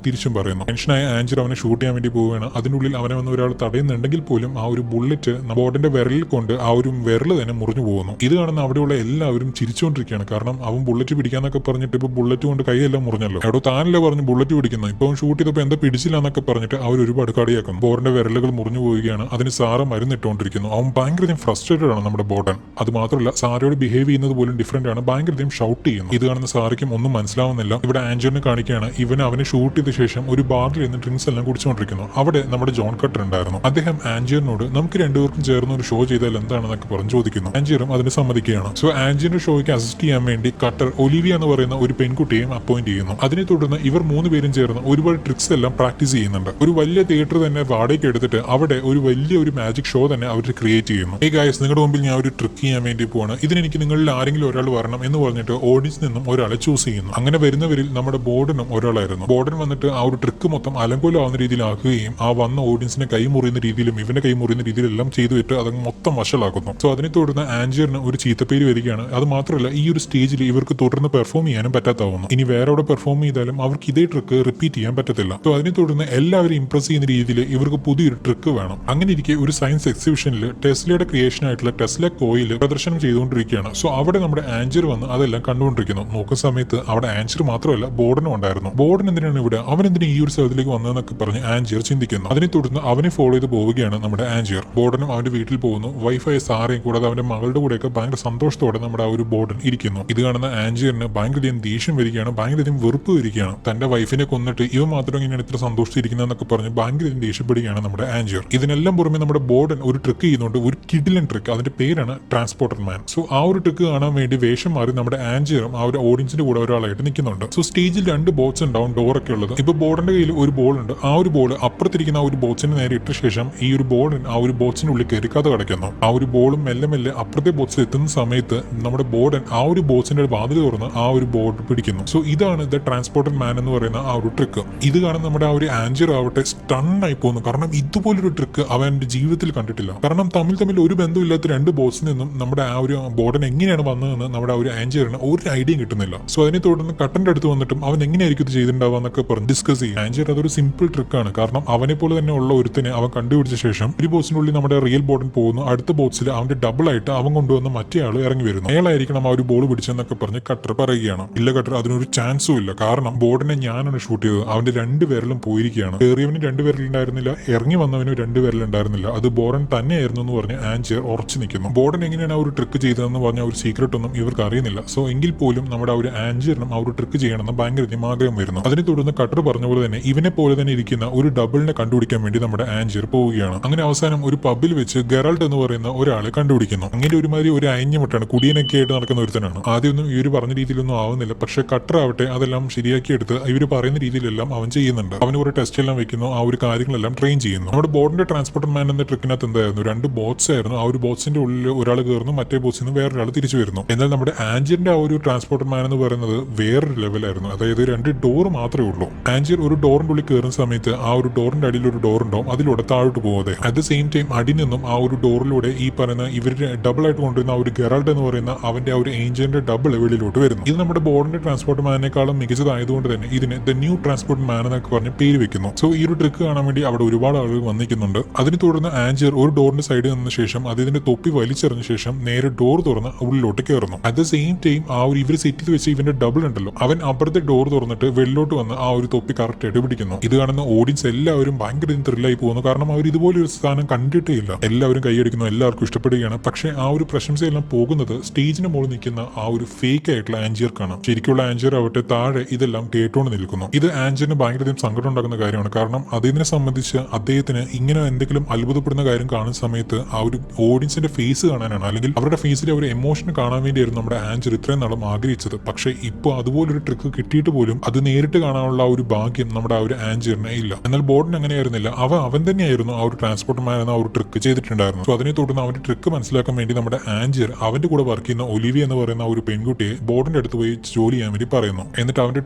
തിരിച്ചും പറയുന്നു. ടെൻഷനായ ആഞ്ചർ അവനെ ഷൂട്ട് ചെയ്യാൻ വേണ്ടി പോവുകയാണ്. അതിനുള്ളിൽ അവനെ വന്ന് ഒരാൾ തടയുന്നുണ്ടെങ്കിൽ പോലും ആ ഒരു ബുള്ളറ്റ് ബോർഡിന്റെ വിരലിൽ കൊണ്ട് ആ ഒരു വിരൽ തന്നെ മുറിഞ്ഞു പോകുന്നു. ഇത് കാണുന്ന അവിടെയുള്ള എല്ലാവരും ചിരിച്ചുകൊണ്ടിരിക്കുകയാണ്. കാരണം അവൻ ബുള്ളറ്റ് പിടിക്കാന്നൊക്കെ പറഞ്ഞിട്ട് ഇപ്പൊ ബുള്ളറ്റ് കൊണ്ട് കൈയെല്ലാം മുറിഞ്ഞല്ലോ. എവിടെ താനല്ലേ പറഞ്ഞു ബുള്ളറ്റ് പിടിക്കുന്നു, ഇപ്പൊ ഷൂട്ട് ചെയ്തപ്പോൾ എന്താ പിടിച്ചില്ല എന്നൊക്കെ പറഞ്ഞിട്ട് അവർ ഒരുപാട് കളിയാക്കുന്നു. ബോർഡിന്റെ വിരലുകൾ മുറിഞ്ഞു പോവുകയാണ്. അതിന് സാറ മരുന്നിട്ടുകൊണ്ടിരിക്കുന്നു. അവൻ ഭയങ്കര ഫ്രസ്ട്രേറ്റഡ് ആണ് നമ്മുടെ ബോർഡൻ. അത് മാത്രമല്ല സാറയോട് ബിഹേവ് ചെയ്യുന്നത് പോലും ഡിഫറെന്റ് ആണ്. ഭയങ്കര ഷൗട്ട് ചെയ്യുന്നു. ഇത് കാണുന്ന സാറയ്ക്കും ഒന്നും മനസ്സിലാവുന്നില്ല. ഇവിടെ ആഞ്ചറിനെ കാണിക്കുകയാണ്. അവനെ ഷൂട്ട് ചെയ്ത ശേഷം ഒരു ബാറിൽ നിന്ന് ഡ്രിങ്ക്സ് എല്ലാം കുടിച്ചുകൊണ്ടിരിക്കുന്നു. അവിടെ നമ്മുടെ ജോൺ കട്ടർ ഉണ്ടായിരുന്നു. അദ്ദേഹം ആഞ്ചറിനോട് നമുക്ക് രണ്ടുപേർക്കും ചേർന്ന് ഒരു ഷോ ചെയ്താൽ എന്താണെന്നൊക്കെ പറഞ്ഞ് ചോദിക്കുന്നു. ആഞ്ചറും അതിന് സമ്മതിക്കുകയാണ്. സോ ആഞ്ചറിന്റെ ഷോയ്ക്ക് അസിസ്റ്റ് ചെയ്യാൻ വേണ്ടി കട്ടർ ഒലിവിയ എന്ന് പറയുന്ന ഒരു പെൺകുട്ടിയെയും അപ്പോയിന്റ് ചെയ്യുന്നു. അതിനെ തുടർന്ന് ഇവർ മൂന്നുപേരും ചേർന്ന് ഒരുപാട് ട്രിക്സ് എല്ലാം പ്രാക്ടീസ് ചെയ്യുന്നുണ്ട്. ഒരു വലിയ തിയേറ്റർ തന്നെ വാടകയ്ക്ക് എടുത്തിട്ട് അവിടെ ഒരു വലിയ മാജിക് ഷോ തന്നെ അവർ ക്രിയേറ്റ് ചെയ്യുന്നു. ഈ ഗായ്സ് നിങ്ങളുടെ മുമ്പിൽ ഞാൻ ഒരു ട്രിക്ക് ചെയ്യാൻ വേണ്ടി പോവാണ്. ഇതിനെനിക്ക് നിങ്ങളിൽ ആരെങ്കിലും ഒരാൾ വരണം എന്ന് പറഞ്ഞിട്ട് ഓഡിയൻസിൽ നിന്നും ഒരാളെ ചൂസ് ചെയ്യുന്നു. അങ്ങനെ വരുന്നവരിൽ നമ്മുടെ ബോർഡനും ഒരാളായിരുന്നു. ബോർഡൻ വന്നിട്ട് ആ ഒരു ട്രിക്ക് മൊത്തം അലങ്കോലമാവുന്ന രീതിയിലാക്കുകയും ആ വന്ന ഓഡിയൻസിനെ കൈ മുറിയുന്ന രീതിയിലും ഇവന്റെ കൈ മുറിയുന്ന രീതിയിലെല്ലാം ചെയ്തുവിട്ട് അത് മൊത്തം വഷളാക്കുന്നു. സോ അതിനെ തുടർന്ന് ആഞ്ചറിന് ഒരു ചീത്തപ്പേര് വരികയാണ്. അത് മാത്രമല്ല ഈ ഒരു സ്റ്റേജിൽ ഇവർക്ക് തുടർന്ന് പെർഫോം ചെയ്യാനും പറ്റാത്താവുന്നു. ഇനി വേറെ അവിടെ പെർഫോം ചെയ്താലും അവർക്ക് ഇതേ ട്രിക്ക് റിപ്പീറ്റ് ചെയ്യാൻ പറ്റത്തില്ല. സോ അതിനെ തുടർന്ന് എല്ലാവരും ഇംപ്രസ് ചെയ്യുന്ന രീതിയിൽ ഇവർക്ക് പുതിയൊരു ട്രിക്ക് വേണം. അങ്ങനെ ഇരിക്കെ ഒരു സയൻസ് എക്സിബിഷനിൽ ടെസ്ലയുടെ ക്രിയേഷൻ ആയിട്ടുള്ള ടെസ്ല കോയിൽ പ്രദർശനം ചെയ്തുകൊണ്ടിരിക്കുകയാണ്. സോ അവിടെ നമ്മുടെ ആഞ്ചർ വന്ന് അതെല്ലാം കണ്ടുകൊണ്ടിരിക്കുന്നു. നോക്കുന്ന സമയത്ത് അവിടെ ആഞ്ചർ മാത്രമല്ല ബോർഡനും ഉണ്ടായിരുന്നു. ബോർഡൻ എന്തിനാണ് ഇവിടെ, അവൻ എന്തിനാ ഈ ഒരു സ്ഥലത്തിലേക്ക് വന്നതെന്നൊക്കെ പറഞ്ഞ് ആഞ്ചർ ചിന്തിക്കുന്നു. അതിനെ തുടർന്ന് അവനെ ഫോളോ ചെയ്ത് പോവുകയാണ് നമ്മുടെ ആഞ്ചർ. ബോർഡനും അവന്റെ വീട്ടിൽ പോകുന്നു. വൈഫൈ സാറയും കൂടാതെ അവന്റെ മകളുടെ കൂടെയൊക്കെ ഭയങ്കര സന്തോഷത്തോടെ നമ്മുടെ ആ ഒരു ബോർഡൻ ഇരിക്കുന്നു. ഇത് കാണുന്ന ആഞ്ചറിന് ഭയങ്കരധികം ദേഷ്യം വരികയാണ്, ഭയങ്കരധികം വെറുപ്പ് വരികയാണ്. തന്റെ വൈഫിനെ കൊന്നിട്ട് ഇവ മാത്രം ഇങ്ങനെ ഇത്ര സന്തോഷിച്ചിരിക്കുന്നതെന്നൊക്കെ പറഞ്ഞ് ഭയങ്കരധികം ദേഷ്യപ്പെടുകയാണ് നമ്മുടെ ആഞ്ചർ. ഇതിനെല്ലാം പുറമെ നമ്മുടെ ബോർഡൻ ഒരു ട്രിക്ക് ചെയ്യുന്നുണ്ട്, ഒരു കിഡിലൻ ട്രിക്ക്. അതിന്റെ പേരാണ് ട്രാൻസ്പോർട്ടർ മാൻ. സോ ആ ഒരു ട്രിക്ക് കാണാൻ വേണ്ടി വേഷം മാറി നമ്മുടെ ആഞ്ചറും ആ ഒരു ഓഡിയൻസിന്റെ കൂടെ ഒരാളായിട്ട് നിൽക്കുന്നുണ്ട്. സോ സ്റ്റേജിൽ 2 ബോട്ട്സ് ഉണ്ടാവും, ഡോറൊക്കെ ഉള്ളത്. ഇപ്പൊ ബോർഡിന്റെ കയ്യിൽ ഒരു ബോൾ ഉണ്ട്. ആ ഒരു ബോൾ അപ്പുറത്തിരിക്കുന്ന ആ ഒരു ബോട്ട്സിന് നേരെ ഇട്ട ശേഷം ഈ ഒരു ബോർഡൻ ആ ഒരു ബോട്ട്സിന്റെ ഉള്ളിൽ കയറി കഥ കടക്കുന്നു. ആ ഒരു ബോളും മെല്ലെ മെല്ലെ അപ്പുറത്തെ ബോട്ട്സിൽ എത്തുന്ന സമയത്ത് നമ്മുടെ ബോർഡൻ ആ ഒരു ബോട്ട്സിന്റെ വാതിൽ തുറന്ന് ആ ഒരു ബോർഡ് പിടിക്കുന്നു. സോ ഇതാണ് ദ ട്രാൻസ്പോർട്ടർ മാൻ എന്ന് പറയുന്ന ആ ഒരു ട്രിക്ക്. ഇത് കാണുന്ന നമ്മുടെ ആ ഒരു ആഞ്ചർ ആവട്ടെ സ്റ്റണ്ണായി പോകുന്നു. കാരണം ഇതുപോലൊരു ട്രിക്ക് അവന്റെ ജീവിതത്തിൽ കണ്ടിട്ടില്ല. കാരണം തമ്മിൽ ഒരു ബന്ധമില്ലാത്ത 2 ബോട്ട്സിൽ നിന്നും നമ്മുടെ ആ ഒരു ബോർഡൻ എങ്ങനെയാണ് വന്നതെന്ന് നമ്മുടെ ആ ഒരു ആഞ്ചറിന് ഒരു ഐഡിയയും കിട്ടുന്നില്ല. സോ അതിനെ തുടർന്ന് കട്ടന്റെ അടുത്ത് വന്നിട്ടും അവൻ എങ്ങനെയായിരിക്കും ഇത് ചെയ്തിട്ടുണ്ടാവുക എന്നൊക്കെ പറഞ്ഞ് ഡിസ്കസ് ചെയ്യും. ആഞ്ചർ അതൊരു സിമ്പിൾ ട്രിക്കാണ്. കാരണം അവനെ പോലെ തന്നെ ഉള്ള ഒരുത്തിനെ അവൻ കണ്ടുപിടിച്ച ശേഷം ഒരു ബോക്സിനുള്ളിൽ നമ്മുടെ റിയൽ ബോർഡൻ പോകുന്നു. അടുത്ത ബോക്സിൽ അവന്റെ ഡബിൾ ആയിട്ട് അവൻ കൊണ്ടുവന്ന മറ്റേ ആൾ ഇറങ്ങി വരുന്നു. അയാളായിരിക്കണം ആ ഒരു ബോൾ പിടിച്ചെന്നൊക്കെ പറഞ്ഞ് കട്ടർ പറയുകയാണ്. ഇല്ല കട്ടർ, അതിനൊരു ചാൻസും ഇല്ല. കാരണം ബോർഡിനെ ഞാനാണ് ഷൂട്ട് ചെയ്തത്. അവന്റെ 2 വിരലും പോയിരിക്കുകയാണ്. കയറിയവന് 2 വിരലുണ്ടായിരുന്നില്ല, ഇറങ്ങി വന്നവന് 2 വിരലുണ്ടായിരുന്നില്ല. അത് ബോർഡൻ തന്നെയായിരുന്നു എന്ന് പറഞ്ഞ് ആഞ്ചർ ഉറച്ചു നിൽക്കുന്നു. ബോർഡൻ എങ്ങനെയാണ് ആ ഒരു ട്രിക്ക് ചെയ്തതെന്ന് പറഞ്ഞ ഒരു സീക്രട്ട് ഒന്നും ഇവർക്ക് അറിയുന്നില്ല. സോ എങ്കിൽ പോലും നമ്മുടെ ആ ഒരു ആഞ്ചറിനും ആ ഒരു ട്രിക്ക് ചെയ്യണമെന്ന് ഭയങ്കരധികം ആഗ്രഹം വരുന്നു. അതിനെ തുടർന്ന് കട്ടർ പറഞ്ഞ പോലെ തന്നെ ഇവനെ പോലെ തന്നെ ഇരിക്കുന്ന ഒരു ഡബിളിനെ കണ്ടുപിടിക്കാൻ വേണ്ടി നമ്മുടെ ആഞ്ചർ പോവുകയാണ്. അങ്ങനെ അവസാനം ഒരു പബ്ബിൽ വെച്ച് ഗെറാൾഡ് എന്ന് പറയുന്ന ഒരാളെ കണ്ടുപിടിക്കുന്നു. അങ്ങനെ ഒരുമാതിരി ഒരു അയഞ്ഞുമുട്ടാണ്, കുടിയനൊക്കെ ആയിട്ട് നടക്കുന്ന ഒരുത്തനാണ്. ആദ്യമൊന്നും ഇവർ പറഞ്ഞ രീതിയിലൊന്നും ആവുന്നില്ല. പക്ഷെ കട്ടർ ആവട്ടെ അതെല്ലാം ശരിയാക്കിയെടുത്ത് ഇവർ പറയുന്ന രീതിയിലെല്ലാം അവൻ ചെയ്യുന്നുണ്ട്. അവന് ഒരു ടെസ്റ്റ് എല്ലാം വെക്കുന്നു, ആ ഒരു കാര്യങ്ങളെല്ലാം ട്രെയിൻ ചെയ്യുന്നു. നമ്മുടെ ബോർഡിന്റെ ട്രാൻസ്പോർട്ടർ മാൻ എന്ന ട്രിക്കിനകത്ത് എന്തായിരുന്നു, 2 ബോട്ട്സ് ആയിരുന്നു. ആ ഒരു ബോട്ട്സിന്റെ ഉള്ളിൽ ഒരാൾ കയറുന്നു, മറ്റേ ബോട്ട്സിൽ നിന്ന് വേറൊരാൾ തിരിച്ചു വരുന്നു. എന്നാൽ നമ്മുടെ ആഞ്ചറിന്റെ ആ ഒരു ട്രാൻസ്പോർട്ടർ മാൻ എന്ന് പറയുന്നത് വേറൊരു ലെവലായിരുന്നു. അതായത് 2 ഡോർ മാത്രമേ ഉള്ളൂ. ആഞ്ചർ ഒരു ഡോറിന്റെ ഉള്ളിൽ കയറുന്ന സമയത്ത് ആ ഒരു ഡോറിന്റെ അടിയിൽ ഒരു ഡോർ ഉണ്ടാവും, അതിലൂടെ താഴോട്ട് പോകുന്നത്. അറ്റ് ദ സെയിം ടൈം അടി നിന്നും ആ ഒരു ഡോറിലൂടെ ഈ പറയുന്ന ഇവരുടെ ഡബിൾ ആയിട്ട് കൊണ്ടുവരുന്ന ആ ഒരു ഗെറാൾഡ് എന്ന് പറയുന്ന അവന്റെ ആ ഒരു ഏഞ്ചറിന്റെ ഡബിൾ വെളിയിലോട്ട് വരുന്നു. ഇത് നമ്മുടെ ബോർഡിന്റെ ട്രാൻസ്പോർട്ടർ മാനേക്കാളും മികച്ചതായതുകൊണ്ട് തന്നെ ഇതിന് ദ ന്യൂ ട്രാൻസ്പോർട്ടർ മാൻ എന്നൊക്കെ പറഞ്ഞ് പേര് വെക്കുന്നു. സോ ഈ ഒരു ട്രിക്ക് കാണാൻ വേണ്ടി അവിടെ ഒരുപാട് ആളുകൾ വന്നിരിക്കുന്നുണ്ട്. അതിനെ തുടർന്ന് ആഞ്ചർ ഒരു ഡോറിന്റെ സൈഡിൽ നിന്ന ശേഷം അതിന്റെ തൊപ്പി വലിച്ചെറിഞ്ഞ ശേഷം നേരെ ഡോർ തുറന്ന് ഉള്ളിലോട്ട് കയറുന്നു. അറ്റ് ദ സെയിം ടൈം ആ ഒരു ഇവർ സെറ്റ് ചെയ്ത് വെച്ച് ഇവന്റെ ഡബിൾ ഉണ്ടല്ലോ, അവൻ അപ്പുറത്തെ ഡോർ തുറന്നിട്ട് വെളിലോട്ട് വന്ന് ആ ഒരു തൊപ്പി കറക്റ്റ് ആയിട്ട് പിടിക്കുന്നു. ഇത് കാണുന്ന ഓഡിയൻസ് എല്ലാവരും ഭയങ്കര ത്രില്ലായി പോകുന്നു. കാരണം അവർ ഇതുപോലെ ഒരു സ്ഥാനം കണ്ടിട്ടേ ഇല്ല. എല്ലാവരും കൈയടിക്കുന്നു, എല്ലാവർക്കും ഇഷ്ടപ്പെടുകയാണ്. പക്ഷേ ആ ഒരു പ്രശംസയെല്ലാം പോകുന്നത് സ്റ്റേജിന് മുകളിൽ നിൽക്കുന്ന ആ ഒരു ഫേക്ക് ആയിട്ടുള്ള ആഞ്ചിയർക്കാണ്. ശരിക്കുള്ള ആഞ്ചിയർ ആവട്ടെ താഴെ ഇതെല്ലാം കേട്ടോണ്ട് നിൽക്കുന്നു. ഇത് ആഞ്ചിയറിന് ഭയങ്കരധികം സങ്കടം ഉണ്ടാക്കുന്ന കാര്യമാണ്. കാരണം അതിനെ സംബന്ധിച്ച് അദ്ദേഹത്തിന് ഇങ്ങനെ എന്തെങ്കിലും അത്ഭുതപ്പെടുന്ന കാര്യം കാണുന്ന സമയത്ത് ആ ഒരു ഓഡിയൻസിന്റെ ഫേസ് കാണാനാണ്, അല്ലെങ്കിൽ അവരുടെ ഫേസിലെ ഒരു എമോഷൻ കാണാൻ വേണ്ടിയായിരുന്നു നമ്മുടെ ആഞ്ചർ ഇത്രയും നാളും ആഗ്രഹിച്ചത്. പക്ഷേ ഇപ്പോൾ അതുപോലൊരു ട്രിക്ക് കിട്ടിയിട്ട് പോലും അത് നേരിട്ട് കാണാനുള്ള ആ ഒരു ഭാഗ്യം നമ്മുടെ ആ ഒരു ആഞ്ചറിന് ഇല്ല. എന്നാൽ ബോർഡിന് അങ്ങനെയായിരുന്നില്ല. അവൻ തന്നെയായിരുന്നു ആ ഒരു ട്രാൻസ്പോർട്ടർ മാൻ എന്ന ആ ഒരു ട്രിക്ക് ചെയ്തിട്ടുണ്ടായിരുന്നു. സോ അതിനെ തുടർന്ന് അവന്റെ ട്രിക്ക് മനസ്സിലാക്കാൻ വേണ്ടി നമ്മുടെ ആഞ്ചർ അവന്റെ കൂടെ വർക്ക് ചെയ്യുന്ന ഒലിവിയ എന്ന് പറയുന്ന ആ ഒരു പെൺകുട്ടിയെ ബോർഡിന്റെ അടുത്ത് പോയി ജോലി ചെയ്യാൻ വേണ്ടി പറയുന്നു. എന്നിട്ട് അവന്റെ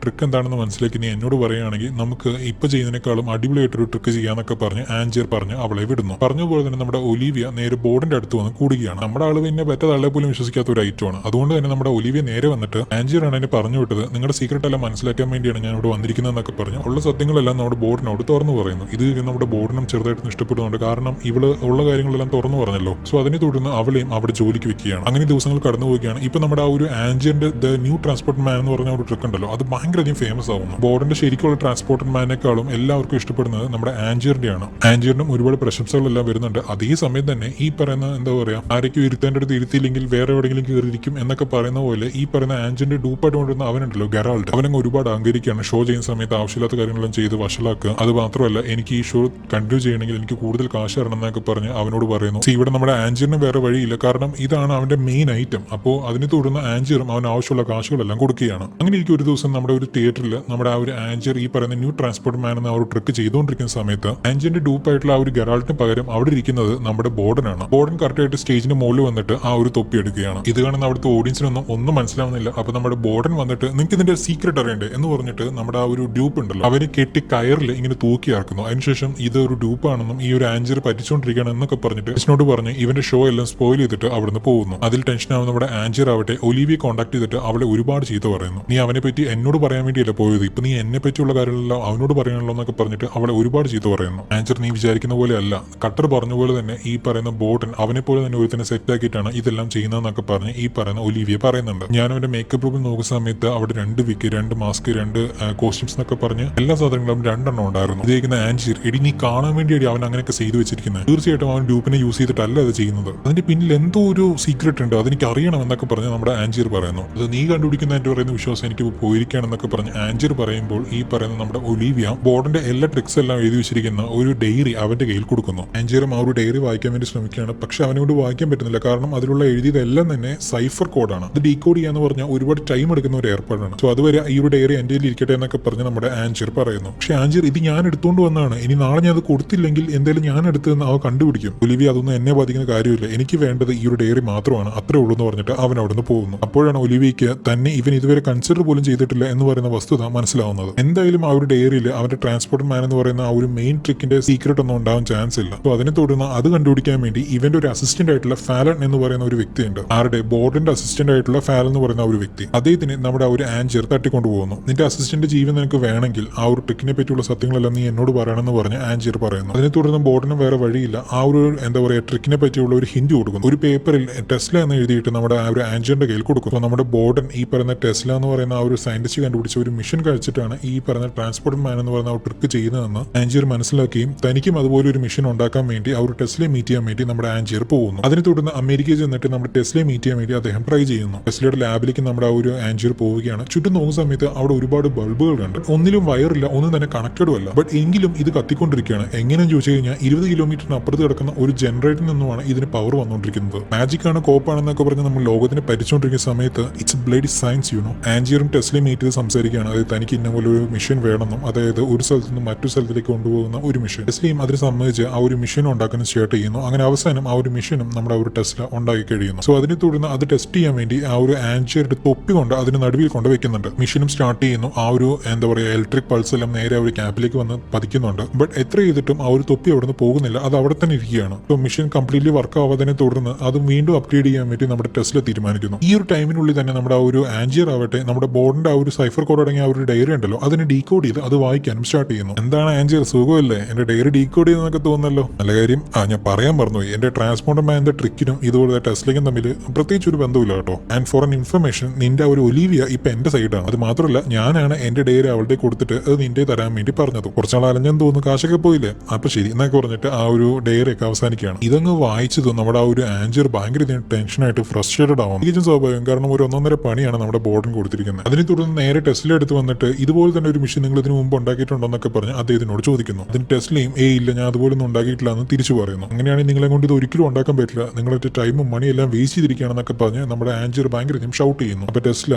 ട്രിക്ക് എന്താണെന്ന് മനസ്സിലാക്കി നീ എന്നോട് പറയുകയാണെങ്കിൽ നമുക്ക് ഇപ്പൊ ചെയ്യുന്നതിനേക്കാളും അടിപൊളിയായിട്ടൊരു ട്രിക്ക് ചെയ്യാന്നൊക്കെ പറഞ്ഞ് ആഞ്ചർ പറഞ്ഞ് അവളെ വിടുന്നു. പറഞ്ഞതുപോലെ തന്നെ നമ്മുടെ ഒലിവിയ നേരെ ബോർഡിന്റെ അടുത്ത് വന്ന് കൂടുകയാണ്. നമ്മുടെ ആള് പിന്നെ പറ്റ തള്ളെ പോലും വിശ്വസിക്കാത്ത ഒരു ഐറ്റമാണ്. അതുകൊണ്ട് തന്നെ നമ്മുടെ ഒലിവിയ നേരെ വന്നിട്ട് ആഞ്ചർ ആണ് എന്നെ പറഞ്ഞു വിട്ടത്, നിങ്ങളുടെ സീക്രട്ട് എല്ലാം മനസ്സിലാക്കാൻ വേണ്ടിയാണ് ഞാൻ ഇവിടെ വന്നിരിക്കുന്നതെന്നൊക്കെ പറഞ്ഞു ഉള്ള സത്യങ്ങളെല്ലാം നമ്മുടെ ബോർഡിനോട് തുറന്നു പറയുന്നു. ഇത് നമ്മുടെ ബോർഡിനും ചെറുതായിട്ട് ഇഷ്ടപ്പെടുന്നുണ്ട്. കാരണം ഇവള് ഉള്ള കാര്യങ്ങളെല്ലാം തുറന്നു പറഞ്ഞല്ലോ. സോ അതിനെ തുടർന്ന് അവളെയും അവിടെ ജോലിക്ക് വെക്കുകയാണ്. അങ്ങനെ ദിവസങ്ങൾ കടന്നു പോവുകയാണ്. ഇപ്പൊ നമ്മുടെ ആ ഒരു ആൻജിയന്റെ ദ ന്യൂ ട്രാൻസ്പോർട്ട് മാൻ എന്ന് പറഞ്ഞ ഒരു ട്രിക്ക് ഉണ്ടല്ലോ, അത് ഭയങ്കരധികം ഫേമസ് ആവുന്നു. ബോർഡിന്റെ ശരിക്കുള്ള ട്രാൻസ്പോർട്ട് മാനേക്കാളും എല്ലാവർക്കും ഇഷ്ടപ്പെടുന്നത് നമ്മുടെ ആൻജിയറിന്റെയാണ്. ആൻജിയറിനും ഒരുപാട് പ്രശംസകളെല്ലാം വരുന്നുണ്ട്. അതേ സമയം തന്നെ ഈ പറയുന്ന എന്താ പറയാ, ആരൊക്കെ ഇരുത്തേണ്ട അടുത്ത് ഇരുത്തിയില്ലെങ്കിൽ വേറെ എവിടെയെങ്കിലും കയറിയിരിക്കും എന്നൊക്കെ പറയുന്ന പോലെ ഈ പറയുന്ന ആൻജിന്റെ ഡൂപ്പായിട്ട് കൊണ്ടിരുന്ന അവനുണ്ടല്ലോ ഗെറാൾഡ്, അവനങ്ങ് ഒരുപാട് അഹങ്കരിക്കുകയാണ്. ഷോ ചെയ്യുന്ന സമയത്ത് ആവശ്യമില്ലാത്ത കാര്യങ്ങളെല്ലാം ചെയ്ത് വഷളാക്കുക. അത് മാത്രമല്ല എനിക്ക് ഈ ഷോ കണ്ടിന്യൂ ചെയ്യണമെങ്കിൽ എനിക്ക് കൂടുതൽ കാശ് തരണം എന്നൊക്കെ പറഞ്ഞ് അവനോട് പറയുന്നു. ഇവിടെ നമ്മുടെ ആൻജിയറിന് വേറെ വഴിയില്ല, കാരണം ഇതാണ് അവന്റെ മെയിൻ ഐറ്റം. അപ്പോൾ അതിനെ തുടർന്ന് ആൻജിയറും അവന് ആവശ്യമുള്ള കാശുകളെല്ലാം കൊടുക്കുകയാണ്. അങ്ങനെ എനിക്ക് ഒരു ദിവസം നമ്മുടെ ഒരു തിയേറ്ററിൽ നമ്മുടെ ആ ഒരു ആൻജിയർ ഈ പറയുന്ന ന്യൂ ട്രാൻസ്പോർട്ട് മാൻ എന്ന ആ ഒരു ട്രിക്ക് ചെയ്തുകൊണ്ടിരിക്കുന്ന സമയത്ത് ആൻജിയന്റെ ഡൂപ്പായിട്ടുള്ള ആ ഒരു ഗെറാൾഡിന് പകരം അവിടെ ഇരിക്കുന്നത് നമ്മുടെ ബോർഡനാണ്. ബോർഡൻ കറക്റ്റായിട്ട് സ്റ്റേജിന് മുകളിൽ വന്നിട്ട് ആ ഒരു തൊപ്പി എടുക്കുകയാണ്. ഇത് കാണുന്ന അവിടുത്തെ ഓഡിയൻസിനൊന്നും ഒന്നും മനസ്സിലാവുന്നില്ല. അപ്പൊ നമ്മുടെ ബോർഡൻ വന്നിട്ട് നിങ്ങൾക്ക് ഇതിന്റെ സീക്രട്ട് അറിയണ്ടേ എന്ന് പറഞ്ഞിട്ട് നമ്മുടെ ആ ഒരു ഡ്യൂപ്പ് ഉണ്ടല്ലോ അവന് കെട്ടി കയറിൽ ഇങ്ങനെ തൂക്കിയാക്കുന്നു. അതിനുശേഷം ഇത് ഒരു ഡ്യൂപ്പാണെന്നും ഈ ഒരു ആൻജിയർ പറ്റിച്ചുകൊണ്ടിരിക്കുകയാണ് എന്നൊക്കെ പറഞ്ഞിട്ട് ജിസ്നോട് പറഞ്ഞ് ഇവന്റെ ഷോ എല്ലാം സ്പോയിൽ ചെയ്തിട്ട് അവിടുന്ന് പോകുന്നു. അതിൽ ടെൻഷനാവുന്ന നമ്മുടെ ആൻജിയർ ആവട്ടെ ഒലിവിയെ കോൺടാക്ട് ചെയ്തിട്ട് അവളെ ഒരുപാട് ചീത്ത പറയുന്നു. നീ അവനെ പറ്റി എന്നോട് പറയാൻ വേണ്ടിയല്ല പോയത്, ഇപ്പൊ നീ എന്നെ പറ്റിയുള്ള കാര്യങ്ങളെല്ലാം അവനോട് പറയാനല്ലോ എന്നൊക്കെ പറഞ്ഞിട്ട് അവളെ ഒരുപാട് ചീത്ത പറയുന്നു. ആൻജിയർ നീ വിചാരിക്കുന്ന പോലെ അല്ല, കട്ടർ പറഞ്ഞ പോലെ തന്നെ ഈ പറയുന്ന ബോർഡൻ അവനെ പോലെ തന്നെ ഒരുത്തന്നെ സെറ്റ് ആക്കിയിട്ടാണ് ഇതെല്ലാം ചെയ്യുന്നതെന്നൊക്കെ പറഞ്ഞ് ഈ പറയുന്ന ഒലിവിയെ പറയുന്നുണ്ട്. ഞാൻ അവന്റെ മേക്കപ്പ് റൂമിൽ നോക്കുന്ന സമയത്ത് അവിടെ 2 വിക്ക്, 2 മാസ്ക്, 2 കോസ്റ്റ്യൂംസ് എന്നൊക്കെ പറഞ്ഞ് എല്ലാ സാധനങ്ങളും 2 ഉണ്ടായിരുന്നു. ഇതേക്കുന്ന ആൻജിയർ എടി നീ കാണാൻ വേണ്ടിയാണ് അവൻ അങ്ങനെയൊക്കെ ചെയ്തു വെച്ചിരിക്കുന്നത്. തീർച്ചയായിട്ടും അവൻ ഡ്യൂപ്പിനെ യൂസ് ചെയ്തിട്ടല്ല അത് ചെയ്യുന്നത്. അതിന്റെ പിന്നിൽ എന്തോ ഒരു സീക്രട്ട് ഉണ്ട്, അതെനിക്ക് അറിയണം എന്നൊക്കെ പറഞ്ഞ് നമ്മുടെ ആൻജിയർ പറയുന്നു. അത് നീ കണ്ടുപിടിക്കുന്ന എന്റെ പറയുന്ന വിശ്വാസം എനിക്ക് പോയിരിക്കുകയാണെന്നൊക്കെ പറഞ്ഞ് ആൻജിയർ പറയുമ്പോൾ ഈ പറയുന്ന നമ്മുടെ ഒലിവിയ ബോർഡിന്റെ എല്ലാ ട്രിക്സ് എല്ലാം എഴുതി വെച്ചിരിക്കുന്ന ഒരു ഡയറി അവന്റെ കയ്യിൽ കൊടുക്കുന്നു. ആൻജിയറും ആ ഒരു ഡയറി വായിക്കാൻ വേണ്ടി ശ്രമിക്കുകയാണ്. പക്ഷെ അവനോട് വായിക്കാൻ പറ്റുന്നില്ല, കാരണം അതിലുള്ള എഴുതിയതെല്ലാം തന്നെ സൈഫർ കോഡാണ്. അത് ഡീകോഡ് ചെയ്യാന്ന് പറഞ്ഞാൽ ഒരുപാട് ടൈം എടുക്കുന്ന ഒരു ഏർപ്പാടാണ്. സോ അതുവരെ ഈ ഒരു ഡയറി എന്റെ ഇരിക്കട്ടെ എന്നൊക്കെ പറഞ്ഞ് നമ്മുടെ ആൻജിയർ പറയുന്നു. പക്ഷെ ആൻജിയർ ഇത് ഞാൻ എടുത്തുകൊണ്ട് വന്നതാണ്, ഇനി നാളെ ഞാൻ അത് കൊടുത്തില്ലെങ്കിൽ എന്തായാലും ഞാൻ എടുത്തതെന്ന് അവ കണ്ടുപിടിക്കും. ഒലിവിയ അതൊന്നും എന്നെ ബാധിക്കുന്ന കാര്യമില്ല, എനിക്ക് വേണ്ടത് ഈ ഒരു ഡയറി മാത്രമാണ്, അത്രേ ഉള്ളൂ എന്ന് പറഞ്ഞിട്ട് അവൻ അവിടുന്ന് പോകുന്നു. അപ്പോഴാണ് ഒലിവിയയ്ക്ക് തന്നെ ഇവൻ ഇതുവരെ കൺസിഡർ പോലും ചെയ്തിട്ടില്ല എന്ന് പറയുന്ന വസ്തുത മനസ്സിലാവുന്നത്. എന്തായാലും ആ ഒരു ഡയറിയിൽ അവന്റെ ട്രാൻസ്പോർട്ട് മാൻ എന്ന് പറയുന്ന ആ ഒരു മെയിൻ ട്രിക്കിന്റെ സീക്രട്ട് ഒന്നും ഉണ്ടാവാൻ ചാൻസ് ഇല്ല. സോ അതിനെ തുടർന്ന് അത് കണ്ടുപിടിക്കാൻ വേണ്ടി ഇവന്റെ ഒരു അസിസ്റ്റന്റ് ആയിട്ടുള്ള ഫാലൻ എന്ന് പറയുന്ന ഒരു വ്യക്തിയുണ്ട്. ആരുടെ ബോർഡിന്റെ അസിസ്റ്റന്റ് ആയിട്ടുള്ള ഫാലൻ എന്ന് പറയുന്ന ഒരു വ്യക്തി, അദ്ദേഹത്തിന് നമ്മുടെ ആ ഒരു ആൻജിയർ തട്ടിക്കൊണ്ടുപോകുന്നു. നിന്റെ അസിസ്റ്റന്റ് ജീവൻ നിനക്ക് വേണമെങ്കിൽ ആ ഒരു ട്രിക്കിനെ പറ്റിയുള്ള സത്യങ്ങളെല്ലാം നീ എന്നോട് പറയണമെന്ന് പറഞ്ഞ് ആൻജിയർ പറയുന്നു. അതിനെ തുടർന്ന് ബോർഡിനും വേറെ വഴിയില്ല, ആ ഒരു എന്താ പറയുക ട്രിക്കിനെ പറ്റിയുള്ള ഒരു ഹിന്റ് കൊടുക്കുന്നു. ഒരു പേപ്പറിൽ ടെസ്ല എന്ന് എഴുതിയിട്ട് നമ്മുടെ ആ ഒരു ആൻജിയറിന്റെ കയ്യിൽ കൊടുക്കുന്നു. നമ്മുടെ ബോർഡൻ ഈ പറയുന്ന ടെസ്ല എന്ന് പറയുന്ന ആ ഒരു സയന്റിസ്റ്റ് കണ്ടുപിടിച്ച ഒരു മിഷൻ കഴിച്ചിട്ടാണ് ഈ പറയുന്ന ട്രാൻസ്പോർട്ട് മാൻ എന്ന് പറയുന്ന ആ ട്രിക്ക് ചെയ്യുന്നതെന്ന് ആൻജിയർ മനസ്സിലാക്കുകയും തനിക്കും അതുപോലെ ഒരു മിഷൻ ഉണ്ടാക്കാൻ വേണ്ടി ആ ഒരു ടെസ്ലയെ മീറ്റ് ചെയ്യാൻ വേണ്ടി നമ്മുടെ ആൻജിയർ പോകുന്നു. അതിനെ തുടർന്ന് അമേരിക്കയിൽ ചെന്നിട്ട് നമ്മുടെ ടെസ്ലയെ മീറ്റ് ചെയ്യാൻ വേണ്ടി അദ്ദേഹം ട്രൈ ചെയ്യുന്നു. ടെസ്ലയുടെ ലാബിലേക്ക് നമ്മുടെ ആ ഒരു ആൻജിയർ പോവുകയാണ്. ചുറ്റും നോക്കുന്ന സമയത്ത് അവിടെ ഒരുപാട് ബൾബുകൾ കണ്ട് ഒന്നിലും വയറില്ല, ഒന്നും തന്നെ കണക്റ്റഡും അല്ല. ബട്ട് എങ്കിലും ഇത് കത്തിക്കൊണ്ടിരിക്കുകയാണ്. എങ്ങനെയെന്ന് ചോദിച്ചു കഴിഞ്ഞാൽ 20 കിലോമീറ്ററിന് അപ്പുറത്ത് കിടക്കുന്ന ഒരു ജനറേറ്ററിൽ നിന്നുമാണ് ഇതിന് പവർ വന്നുകൊണ്ടിരിക്കുന്നത്. മാജിക് ആണ്, കോപ്പാണെന്നൊക്കെ പറഞ്ഞ് നമ്മൾ ലോകത്തിനെ പരിച്ചുകൊണ്ടിരിക്കുന്ന സമയത്ത് ഇറ്റ്സ് ബ്ലേഡി സയൻസ് യുനോ. ആൻജിയറും ടെസ്ലയും മീറ്റ് ചെയ്ത് സംസാരിക്കുകയാണ്. അതായത് തനിക്ക് ഇന്ന പോലെ ഒരു മിഷൻ വേണമെന്നും, അതായത് ഒരു സ്ഥലത്ത് നിന്ന് മറ്റു സ്ഥലത്തേക്ക് കൊണ്ടുപോകുന്ന ഒരു മിഷൻ. ടെസ്ലയും അതിനെ സംബന്ധിച്ച് ആ ഒരു മിഷൻ ഉണ്ടാക്കാൻ സ്റ്റാർട്ട് ചെയ്യുന്നു. അങ്ങനെ അവസാനം ആ ഒരു മിഷനും നമ്മുടെ ഒരു ടെസ്ല ഉണ്ടാക്കി കഴിയുന്നു. സോ അതിനെ തുടർന്ന് അത് ടെസ്റ്റ് ചെയ്യാൻ വേണ്ടി ആ ഒരു ആൻജിയറുടെ തൊപ്പി കൊണ്ട് അതിന് നടുവിൽ കൊണ്ട് വെക്കുന്നുണ്ട്. മിഷനും സ്റ്റാർട്ട് ചെയ്യുന്നു. ആ ഒരു എന്താ പറയുക ഇലക്ട്രിക് പൾസ് എല്ലാം നേരെ ആ ഒരു ക്യാപ്പിലേക്ക് വന്ന് പതിക്കുന്നുണ്ട്. ബട്ട് എത്ര ചെയ്തിട്ടും ആ ഒരു തൊപ്പി അവിടെ നിന്ന് പോകുന്നില്ല, അത് അവിടെ തന്നെ ഇരിക്കുകയാണ്. സോ മിഷൻ കംപ്ലീറ്റ്ലി വർക്ക് ആവാതിനെ തുടർന്ന് അത് വീണ്ടും അപ്ഗ്രേഡ് ചെയ്യാൻ വേണ്ടി നമ്മുടെ ടെസ്ല തീരുമാനിക്കുന്നു. ഈ ഒരു ടൈമിനുള്ളിൽ തന്നെ നമ്മുടെ ആ ഒരു ആൻജിയർ ആവട്ടെ നമ്മുടെ ബോർഡിന്റെ ആ ഒരു സൈഫർ കോഡ് അടങ്ങിയ ആ ഒരു ഡയറി ഉണ്ടല്ലോ അതിന് ഡീകോഡ് ചെയ്ത് അത് വായിക്കാനും സ്റ്റാർട്ട് ചെയ്യുന്നു. എന്താണ് ആൻജിയർ സുഖമല്ലേ, എന്റെ ഡയറി ഡീകോഡ് ചെയ്യുന്നതൊക്കെ തോന്നുന്നല്ലോ. നല്ല കാര്യം. ഞാൻ പറയാൻ മറന്നുപോയി, എന്റെ ട്രാൻസ്പോർട്ട് മാൻ്റെ ട്രിക്കിനും ഇതുപോലെ ടെസ്ലയ്ക്കും തമ്മിൽ പ്രത്യേകിച്ച് ഒരു ബന്ധമില്ല കേട്ടോ. ആൻഡ് ഫോർ എൻ ഇൻഫർമേഷൻ നിന്റെ ഒരു ഒലിവിയ ഇപ്പൊ എന്റെ സൈഡാണ്. അത് മാത്രമല്ല ഞാനാണ് എന്റെ ഡയറി അവളുടെ കൊടുത്തിട്ട് അത് നിന്റെ തരാൻ വേണ്ടി പറഞ്ഞത്. കുറച്ചാൾ അലഞ്ഞെന്ന് തോന്നുന്നു, കാശൊക്കെ പോയില്ലേ, അപ്പൊ ശരി എന്നൊക്കെ പറഞ്ഞിട്ട് ആ ഒരു ഡയറി ഒക്കെ അവസാനിക്കുകയാണ്. ഇതങ്ങ് വായിച്ചത് നമ്മുടെ ആ ഒരു ആൻജിയർ ഭയങ്കര ടെൻഷനായിട്ട് ഫ്രസ്ട്രേറ്റഡ് ആവും. തികച്ചും സ്വാഭാവികം, കാരണം ഒരു 1.5 പണിയാണ് നമ്മുടെ ബോർഡിന് കൊടുത്തിരിക്കുന്നത്. അതിനെ തുടർന്ന് നേരെ ടെസ്ല എടുത്ത് വന്നിട്ട് ഇതുപോലെ തന്നെ ഒരു മിഷൻ നിങ്ങൾ ഇതിനു മുമ്പ് ഉണ്ടാക്കിയിട്ടുണ്ടോ എന്നൊക്കെ പറഞ്ഞ് അദ്ദേഹത്തിനോട് ചോദിക്കുന്നു. അതിന് ടെസ്ലയും ഇല്ല ഞാൻ അതുപോലെ ഒന്നും ഉണ്ടാക്കിയിട്ടില്ല എന്ന് തിരിച്ചു പറയുന്നു. അങ്ങനെയാണെങ്കിൽ നിങ്ങളെ കൊണ്ട് ഇത് ഒരിക്കലും ഉണ്ടാക്കാൻ പറ്റില്ല, നിങ്ങളുടെ ടൈമും മണിയെല്ലാം വേസ്റ്റ് ചെയ്തിരിക്കുകയാണെന്നൊക്കെ പറഞ്ഞ് നമ്മുടെ ആൻജിയർ ഭയങ്കരധികം ഷൗട്ട് ചെയ്യുന്നു. അപ്പൊ ടെസ്ല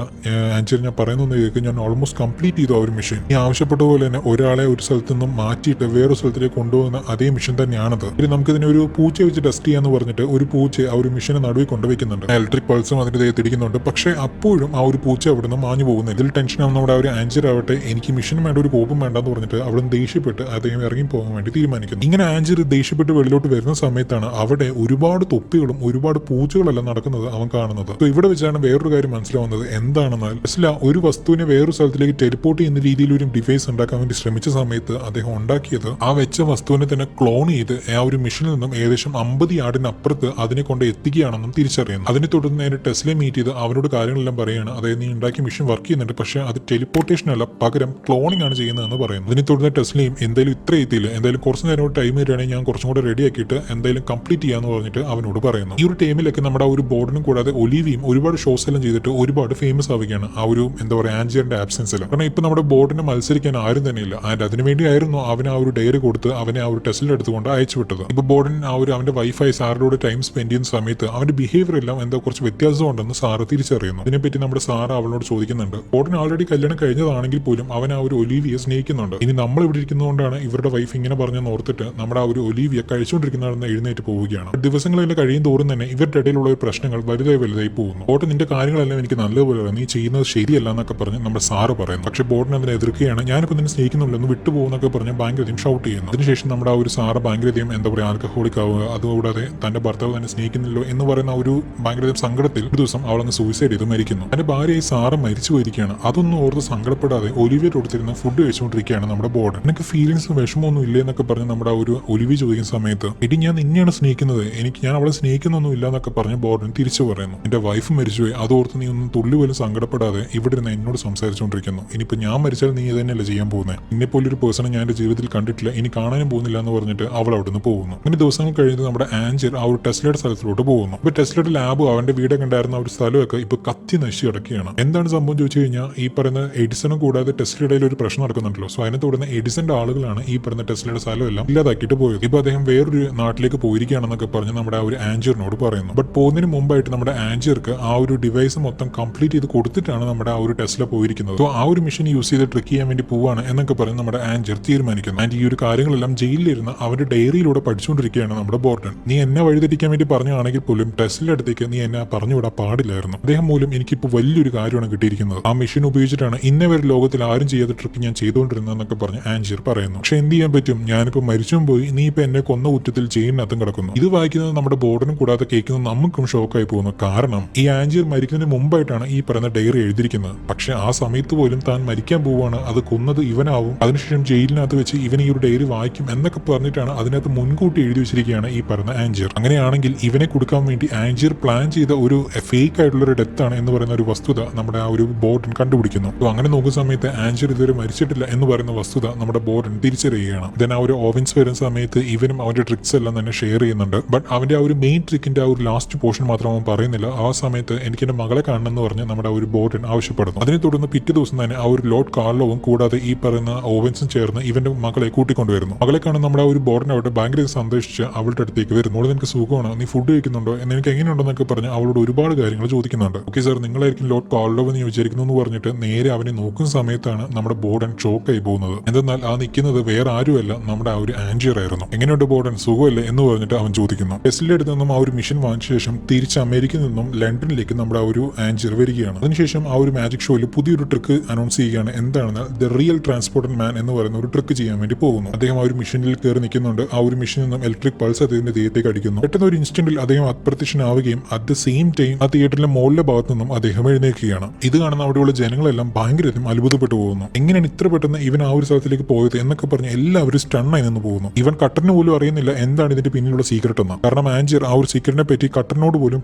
ആൻജിയർ ഞാൻ പറയുന്നത് കേൾക്കും, ഞാൻ ഓൾമോസ്റ്റ് കംപ്ലീറ്റ് ചെയ്തു ആ ഒരു മിഷൻ. ഈ ആവശ്യപ്പെട്ട പോലെ തന്നെ ഒരാളെ ഒരു സ്ഥലത്ത് നിന്നും മാറ്റിയിട്ട് വേറൊരു സ്ഥലത്തേക്ക് കൊണ്ടുപോകുന്ന അതേ മിഷൻ തന്നെയാണത്. ഇനി നമുക്കിതിനെ ഒരു പൂച്ച വെച്ച് ടെസ്റ്റ് ചെയ്യാന്ന് പറഞ്ഞിട്ട് ഒരു പൂച്ച ആ ഒരു മിഷനെ നടുവിൽ കൊണ്ടുവയ്ക്കുന്നുണ്ട്. ഇലക്ട്രിക് പൾസും അതിന്റെ ദേഹത്ത് ഇടിക്കുന്നുണ്ട്. പക്ഷേ അപ്പോഴും ആ ഒരു പൂച്ച അവിടെ നിന്ന് മാഞ്ഞു പോകുന്നു. ഇതിൽ ടെൻഷൻ ആവുന്ന നമ്മുടെ ആ ഒരു ആൻജിയർ ആവട്ടെ എനിക്ക് മിഷനും വേണ്ട ഒരു കോപ്പും വേണ്ടെന്ന് പറഞ്ഞിട്ട് അവിടെ നിന്ന് ദേഷ്യപ്പെട്ട് അദ്ദേഹം ഇറങ്ങി പോകാൻ വേണ്ടി തീരുമാനിക്കുന്നു. ഇങ്ങനെ ആൻജിയർ ദേഷ്യപ്പെട്ട് വെളിയിലോട്ട് വരുന്ന സമയത്താണ് അവിടെ ഒരുപാട് തൊപ്പികളും ഒരുപാട് പൂച്ചകളെല്ലാം നടക്കുന്നത് അവൻ കാണുന്നത്. ഇവിടെ വെച്ചാണ് വേറൊരു കാര്യം മനസ്സിലാവുന്നത്. എന്താണെന്നാൽ ടെസ്ല ഒരു ഒരു വസ്തുവിനെ വേറൊരു സ്ഥലത്തിലേക്ക് ടെലിപ്പോർട്ട് ചെയ്യുന്ന രീതിയിൽ ഒരു ഡിവൈസ് ഉണ്ടാക്കാൻ വേണ്ടി ശ്രമിച്ച സമയത്ത് അദ്ദേഹം ഉണ്ടാക്കിയത് ആ വെച്ച വസ്തുവിനെ തന്നെ ക്ലോൺ ചെയ്ത് ആ ഒരു മിഷനിൽ നിന്നും ഏകദേശം 50 യാർഡിന് അപ്പുറത്ത് അതിനെ കൊണ്ട് എത്തിക്കുകയാണെന്നും തിരിച്ചറിയുന്നു. അതിനെ തുടർന്ന് നേരെ ടെസ്ലയെ മീറ്റ് ചെയ്ത് അവരോട് കാര്യങ്ങളെല്ലാം പറയുകയാണ്. അതായത് നീ ഉണ്ടാക്കിയ മിഷൻ വർക്ക് ചെയ്യുന്നുണ്ട്, പക്ഷേ അത് ടെലിപ്പോർട്ടേഷൻ അല്ല, പകരം ക്ലോണിംഗ് ആണ് ചെയ്യുന്നതെന്ന് പറയുന്നു. അതിനെ തുടർന്ന് ടെസ്ലയും എന്തായാലും ഇത്ര എത്തിയില്ല, എന്തായാലും കുറച്ച് നേരം ടൈം തരികയാണെങ്കിൽ ഞാൻ കുറച്ചും കൂടെ റെഡി ആക്കിയിട്ട് എന്തായാലും കംപ്ലീറ്റ് ചെയ്യാന്ന് പറഞ്ഞിട്ട് അവനോട് പറയുന്നു. ഈ ഒരു ടൈമിലൊക്കെ നമ്മുടെ ആ ഒരു ബോർഡിനും കൂടാതെ ഒലിവിയും ഒരുപാട് ഷോസ് എല്ലാം ചെയ്തിട്ട് ഒരുപാട് ഫേമസ് ആവുകയാണ് ആ ഒരു എന്താ പറയുക ആൻജിയറിന്റെ ആബ്സെൻസിൽ. കാരണം ഇപ്പൊ നമ്മുടെ ബോർഡിനെ മത്സരിക്കാൻ ആരും തന്നെയില്ല. ആൻഡ് അതിനുവേണ്ടിയായിരുന്നു അവന് ആ ഒരു ഡയറി കൊടുത്ത് അവനെ ആ ഒരു ടെസ്റ്റിൽ എടുത്തുകൊണ്ട് അയച്ചു വിട്ടത്. ഇപ്പൊ ബോർഡിൻ ആ ഒരു അവന്റെ വൈഫായി സാറിനോട് ടൈം സ്പെൻഡ് ചെയ്യുന്ന സമയത്ത് അവന്റെ ബിഹേവിയർ എല്ലാം എന്തോ കുറച്ച് വ്യത്യാസമുണ്ടെന്ന് സാറ് തിരിച്ചറിയുന്നു. ഇതിനെപ്പറ്റി നമ്മുടെ സാറ് അവളോട് ചോദിക്കുന്നുണ്ട്. ബോർഡിൻ ആൾറെഡി കല്യാണം കഴിഞ്ഞതാണെങ്കിൽ പോലും അവൻ ആ ഒരു ഒലീവിയെ സ്നേഹിക്കുന്നുണ്ട്. ഇനി നമ്മൾ ഇവിടെ ഇരിക്കുന്നതുകൊണ്ടാണ് ഇവരുടെ വൈഫ് ഇങ്ങനെ പറഞ്ഞെന്ന് ഓർത്തിട്ട് നമ്മുടെ ആ ഒരു ഒലീവിയെ കഴിച്ചുകൊണ്ടിരിക്കുന്നതെന്ന് എഴുന്നേറ്റ് പോവുകയാണ്. ദിവസങ്ങളെല്ലാം കഴിയും തോറും തന്നെ ഇവരുടെ ഇടയിലുള്ള പ്രശ്നങ്ങൾ വലുതായി പോകുന്നു. ബോർഡ് നിന്റെ കാര്യങ്ങളെല്ലാം എനിക്ക് നല്ലതുപോലെ നീ ചെയ്യുന്നത് ശരിയല്ല എന്നൊക്കെ പറഞ്ഞ് നമ്മുടെ സാറ് പറയുന്നു. പക്ഷെ ബോർഡിനെ അതിനെ എതിർക്കുകയാണ്. ഞാനിപ്പോ നിന്നെ സ്നേഹിക്കുന്നില്ലെന്ന് വിട്ടുപോകുന്നൊക്കെ പറഞ്ഞ് ഭയങ്കരധികം ഷൗട്ട് ചെയ്യുന്നു. അതിനുശേഷം നമ്മുടെ ആ ഒരു സാറ് ഭയങ്കരധികം എന്താ പറയുക ആൽക്കഹോളിക് ആവുക, അതുകൂടാതെ തന്റെ ഭർത്താവ് തന്നെ സ്നേഹിക്കുന്നില്ലോ എന്ന് പറയുന്ന ഒരു ഭയങ്കരധികം സങ്കടത്തിൽ ഒരു ദിവസം അവളങ്ങ് സൂയിസൈഡ് ചെയ്ത് മരിക്കുന്നു. തന്റെ ഭാര്യയായി സാറ് മരിച്ചു പോയിരിക്കുകയാണ്. അതൊന്നും ഓർത്ത് സങ്കടപ്പെടാതെ ഒലിവിയ കൊടുത്തിരുന്ന ഫുഡ് കഴിച്ചുകൊണ്ടിരിക്കുകയാണ് നമ്മുടെ ബോർഡ്. എനിക്ക് ഫീലിംഗ്സും വിഷമമൊന്നും ഇല്ല എന്നൊക്കെ പറഞ്ഞ് നമ്മുടെ ആ ഒരു ഒലിവി ചോദിക്കുന്ന സമയത്ത് ഇനി ഞാൻ നിന്നെയാണ് സ്നേഹിക്കുന്നത്, ഞാൻ അവളെ സ്നേഹിക്കുന്നൊന്നും ഇല്ല എന്നൊക്കെ പറഞ്ഞ് ബോർഡൻ തിരിച്ചു പറയുന്നു. എന്റെ വൈഫ് മരിച്ചുപോയി, അതോർത്ത് നീ ഒന്നും തുള്ളി പോലും സങ്കടപ്പെടാതെ ഇവിടെ ഇരുന്ന് എന്നോട് സംസാരിച്ചുകൊണ്ടിരിക്കുന്നു. ഇനിയിപ്പോ ഞാൻ മരിച്ചാൽ നീ ഇതന്നെയല്ലേ ചെയ്യാൻ പോകുന്നത്? നിന്നെ പോലെ ഒരു പേഴ്സണെ ഞാൻ എന്റെ ജീവിതത്തിൽ കണ്ടിട്ടില്ല, ഇനി കാണാനും പോകുന്നില്ല എന്ന് പറഞ്ഞിട്ട് അവൾ അവിടെ നിന്ന് പോകുന്നു. അങ്ങനെ ദിവസങ്ങൾ കഴിഞ്ഞ് നമ്മുടെ ആൻജർ ആ ഒരു ടെസ്ലയുടെ സ്ഥലത്തിലോട്ട് പോകുന്നു. ഇപ്പൊ ടെസ്ലയുടെ ലാബും അവന്റെ വീടൊക്കെ ഉണ്ടായിരുന്ന ഒരു സ്ഥലമൊക്കെ ഇപ്പൊ കത്തി നശിച്ചു കിടക്കുകയാണ്. എന്താണ് സംഭവം ചോദിച്ചു കഴിഞ്ഞാൽ ഈ പറയുന്ന എഡിസണും കൂടാതെ ടെസ്ലയുടെ ഇടയിൽ ഒരു പ്രശ്നം നടക്കുന്നുണ്ടല്ലോ. സോ അതിനെ തുടർന്ന് എഡിസന്റെ ആളുകളാണ് ഈ പറയുന്ന ടെസ്ലയുടെ സ്ഥലം എല്ലാം ഇല്ലാതാക്കിയിട്ട് പോയത്. ഇപ്പൊ അദ്ദേഹം വേറൊരു നാട്ടിലേക്ക് പോയിരിക്കുകയാണെന്നൊക്കെ പറഞ്ഞ് നമ്മുടെ ആ ഒരു ആൻജറിനോട് പറയുന്നു. ബട്ട് പോകുന്നതിന് മുമ്പായിട്ട് നമ്മുടെ ആൻജർക്ക് ആ ഒരു ഡിവൈസ് മൊത്തം കംപ്ലീറ്റ് ചെയ്ത് കൊടുത്തിട്ടാണ് നമ്മുടെ ആ ഒരു ടെസ്ല പോയിരിക്കുന്നത്. സോ ആ ഒരു മിഷൻ യൂസ് ചെയ്ത് ട്രിക്ക് ചെയ്യാൻ വേണ്ടി പോവാണ് എന്നൊക്കെ പറഞ്ഞ് നമ്മുടെ ആൻജർ തീരുമാനിക്കുന്നു. ആൻഡ് ഈ ഒരു കാര്യങ്ങളെല്ലാം ജയിലിലിരുന്ന് അവന്റെ ഡയറിയിലൂടെ പഠിച്ചുകൊണ്ടിരിക്കുകയാണ് നമ്മുടെ ബോർഡൻ. നീ എന്നെ വഴിതെറ്റിക്കാൻ വേണ്ടി പറഞ്ഞാണെങ്കിൽ പോലും ടെസ്ലയുടെ അടുത്തേക്ക് നീ എന്നെ പറഞ്ഞുവിടാൻ പാടില്ലായിരുന്നു. അദ്ദേഹം മൂലം എനിക്കിപ്പോൾ വലിയൊരു കാര്യമാണ് കിട്ടിയിരിക്കുന്നത്. ആ മെഷീൻ ഉപയോഗിച്ചിട്ടാണ് ഇന്നേ വരെ ലോകത്തിൽ ആരും ചെയ്യാത്ത ട്രിക്ക് ഞാൻ ചെയ്തുകൊണ്ടിരുന്നതെന്നൊക്കെ പറഞ്ഞ് ആൻജിർ പറയുന്നു. പക്ഷെ എന്ത് ചെയ്യാൻ പറ്റും, ഞാനിപ്പോൾ മരിച്ചും പോയി, നീ ഇപ്പൊ എന്നെ കൊന്ന കുറ്റത്തിൽ ജയിലിനകത്തും കിടക്കുന്നു. ഇത് വായിക്കുന്നത് നമ്മുടെ ബോർഡനും കൂടാതെ കേൾക്കുന്നത് നമുക്കും ഷോക്കായി പോകുന്നു. കാരണം ഈ ആൻജിർ മരിക്കുന്നതിന് മുമ്പായിട്ടാണ് ഈ പറയുന്ന ഡയറി എഴുതിയിരിക്കുന്നത്. പക്ഷെ ആ സമയത്ത് പോലും താൻ മരിക്കാൻ പോവുകയാണ്, അത് കൊന്നത് ഇവനാവും, അതിനുശേഷം ജയിലിനകത്ത് വെച്ച് ഇവൻ ഈ ഒരു ഡയറി വായിക്കും എന്നൊക്കെ പറഞ്ഞിട്ടാണ് അതിനകത്ത് മുൻകൂട്ടി എഴുതി വെച്ചിരിക്കുകയാണ് ഈ പറയുന്ന ആൻജിർ. അങ്ങനെയാണെങ്കിൽ ഇവനെ കൊടുക്കാൻ വേണ്ടി ആൻജിർ പ്ലാൻ ചെയ്ത ഒരു ഫേക്ക് ആയിട്ടുള്ള ഒരു ഡെത്ത് ആണ് എന്ന് പറയുന്ന ഒരു വസ്തുത നമ്മുടെ ആ ഒരു ബോർഡൻ കണ്ടുപിടിക്കുന്നു. അപ്പോൾ അങ്ങനെ നോക്കുന്ന സമയത്ത് ആൻജിർ ഇതുവരെ മരിച്ചിട്ടില്ല എന്ന് പറയുന്ന വസ്തുത നമ്മുടെ ബോർഡൻ തിരിച്ചറിയുകയാണ്. ദെൻ ആ ഒരു ഓവൻസ് വരുന്ന സമയത്ത് ഇവനും അവന്റെ ട്രിക്സ് എല്ലാം തന്നെ ഷെയർ ചെയ്യുന്നുണ്ട്. ബട്ട് അവന്റെ ആ ഒരു മെയിൻ ട്രിക്കിന്റെ ആ ഒരു ലാസ്റ്റ് പോർഷൻ മാത്രം അവൻ പറയുന്നില്ല. ആ സമയത്ത് എനിക്ക് എന്റെ മകളെ കാണണം എന്ന് പറഞ്ഞ് നമ്മുടെ ഒരു ബോർഡൻ ആവശ്യപ്പെടുന്നു. അതിനെ തുടർന്ന് പിറ്റേ ദിവസം തന്നെ ആ ഒരു ലോർഡ് കാർലോവും കൂടാതെ ഈ പറയുന്ന ഓവൻസും ചേർന്ന് ഇവന്റെ മകളെ കൂട്ടിക്കൊണ്ടുവരുന്നു. മകളെ കാണാൻ നമ്മുടെ ആ ഒരു ബോർഡൻ അവിടെ ഭയങ്കര സന്തോഷിച്ച് അവളുടെ അടുത്തേക്ക് വരുന്നു. അവൾ നിനക്ക് സുഖമാണോ, നീ ഫുഡ് കഴിക്കുന്നുണ്ടോ, എന്ന് എനിക്ക് എങ്ങനെയുണ്ടെന്നൊക്കെ പറഞ്ഞ് അവളോട് ഒരുപാട് കാര്യങ്ങൾ ചോദിക്കുന്നുണ്ട്. ഓക്കെ സാർ, നിങ്ങളായിരിക്കും ലോർഡ് കാർലോ എന്ന് വിചാരിക്കുന്നു എന്ന് പറഞ്ഞിട്ട് നേരെ അവനെ നോക്കുന്ന സമയത്താണ് നമ്മുടെ ബോർഡൻ ഷോക്കായി പോകുന്നത്. എന്തെന്നാൽ ആ നിൽക്കുന്നത് വേറെ ആരുമല്ല, നമ്മുടെ ആ ഒരു ആൻജിയർ ആയിരുന്നു. എങ്ങനെയുണ്ട് ബോർഡൻ, സുഖമല്ലേ എന്ന് പറഞ്ഞിട്ട് അവൻ ചോദിക്കുന്നു. ടെസ്ലയുടെ അടുത്ത് നിന്നും ആ ഒരു മിഷൻ വാങ്ങിച്ച ശേഷം തിരിച്ച് അമേരിക്കയിൽ നിന്നും ലണ്ടനിലേക്ക് നമ്മുടെ ആ ഒരു ആൻജിയർ വരികയാണ്. അതിനുശേഷം ആ ഒരു മാജിക് ഷോയിൽ പുതിയൊരു ട്രിക്ക് അനൗൺസ് ചെയ്യുകയാണ്. എന്താണെന്ന് ദ റിയൽ ട്രാൻസ്പോർട്ടഡ് മാൻ എന്ന് പറയുന്ന ഒരു ട്രിക്ക് ചെയ്യാൻ വേണ്ടി പോകുന്നു. അദ്ദേഹം ആ ഒരു മിഷനിൽ കയറി നിൽക്കുന്നുണ്ട്. ആ ഒരു മിഷനിൽ നിന്നും ഇലക്ട്രിക് പൾസ് അദ്ദേഹത്തിന്റെ ദേഹത്തേക്ക് അടിക്കുന്നു. പെട്ടെന്ന് ഒരു ഇൻസ്റ്റന്റിൽ അദ്ദേഹം അപ്രത്യക്ഷനാവുകയും അറ്റ് ദ സെയിം ടൈം ആ തിയേറ്ററിലെ മുകളിലെ ഭാഗത്തു നിന്നും അദ്ദേഹം എഴുന്നേൽക്കുകയാണ്. ഇത് കാണുന്ന അവിടെയുള്ള ജനങ്ങളെല്ലാം ഭയങ്കരധികം അത്ഭുതപ്പെട്ടു പോകുന്നു. എങ്ങനെയാണ് ഇത്ര പെട്ടെന്ന് ഇവൻ ആ ഒരു സ്ഥലത്തിലേക്ക് പോയത് എന്നൊക്കെ പറഞ്ഞ് എല്ലാവരും സ്റ്റണ്ണായി നിന്ന് പോകുന്നു. ഇവൻ കട്ടറിന് പോലും അറിയുന്നില്ല എന്താണ് ഇതിന്റെ പിന്നിലുള്ള സീക്രട്ട് എന്ന്. കാരണം ആൻജിയർ ആ ഒരു സീക്രറ്റിനെ പറ്റി കട്ടറിനോട് പോലും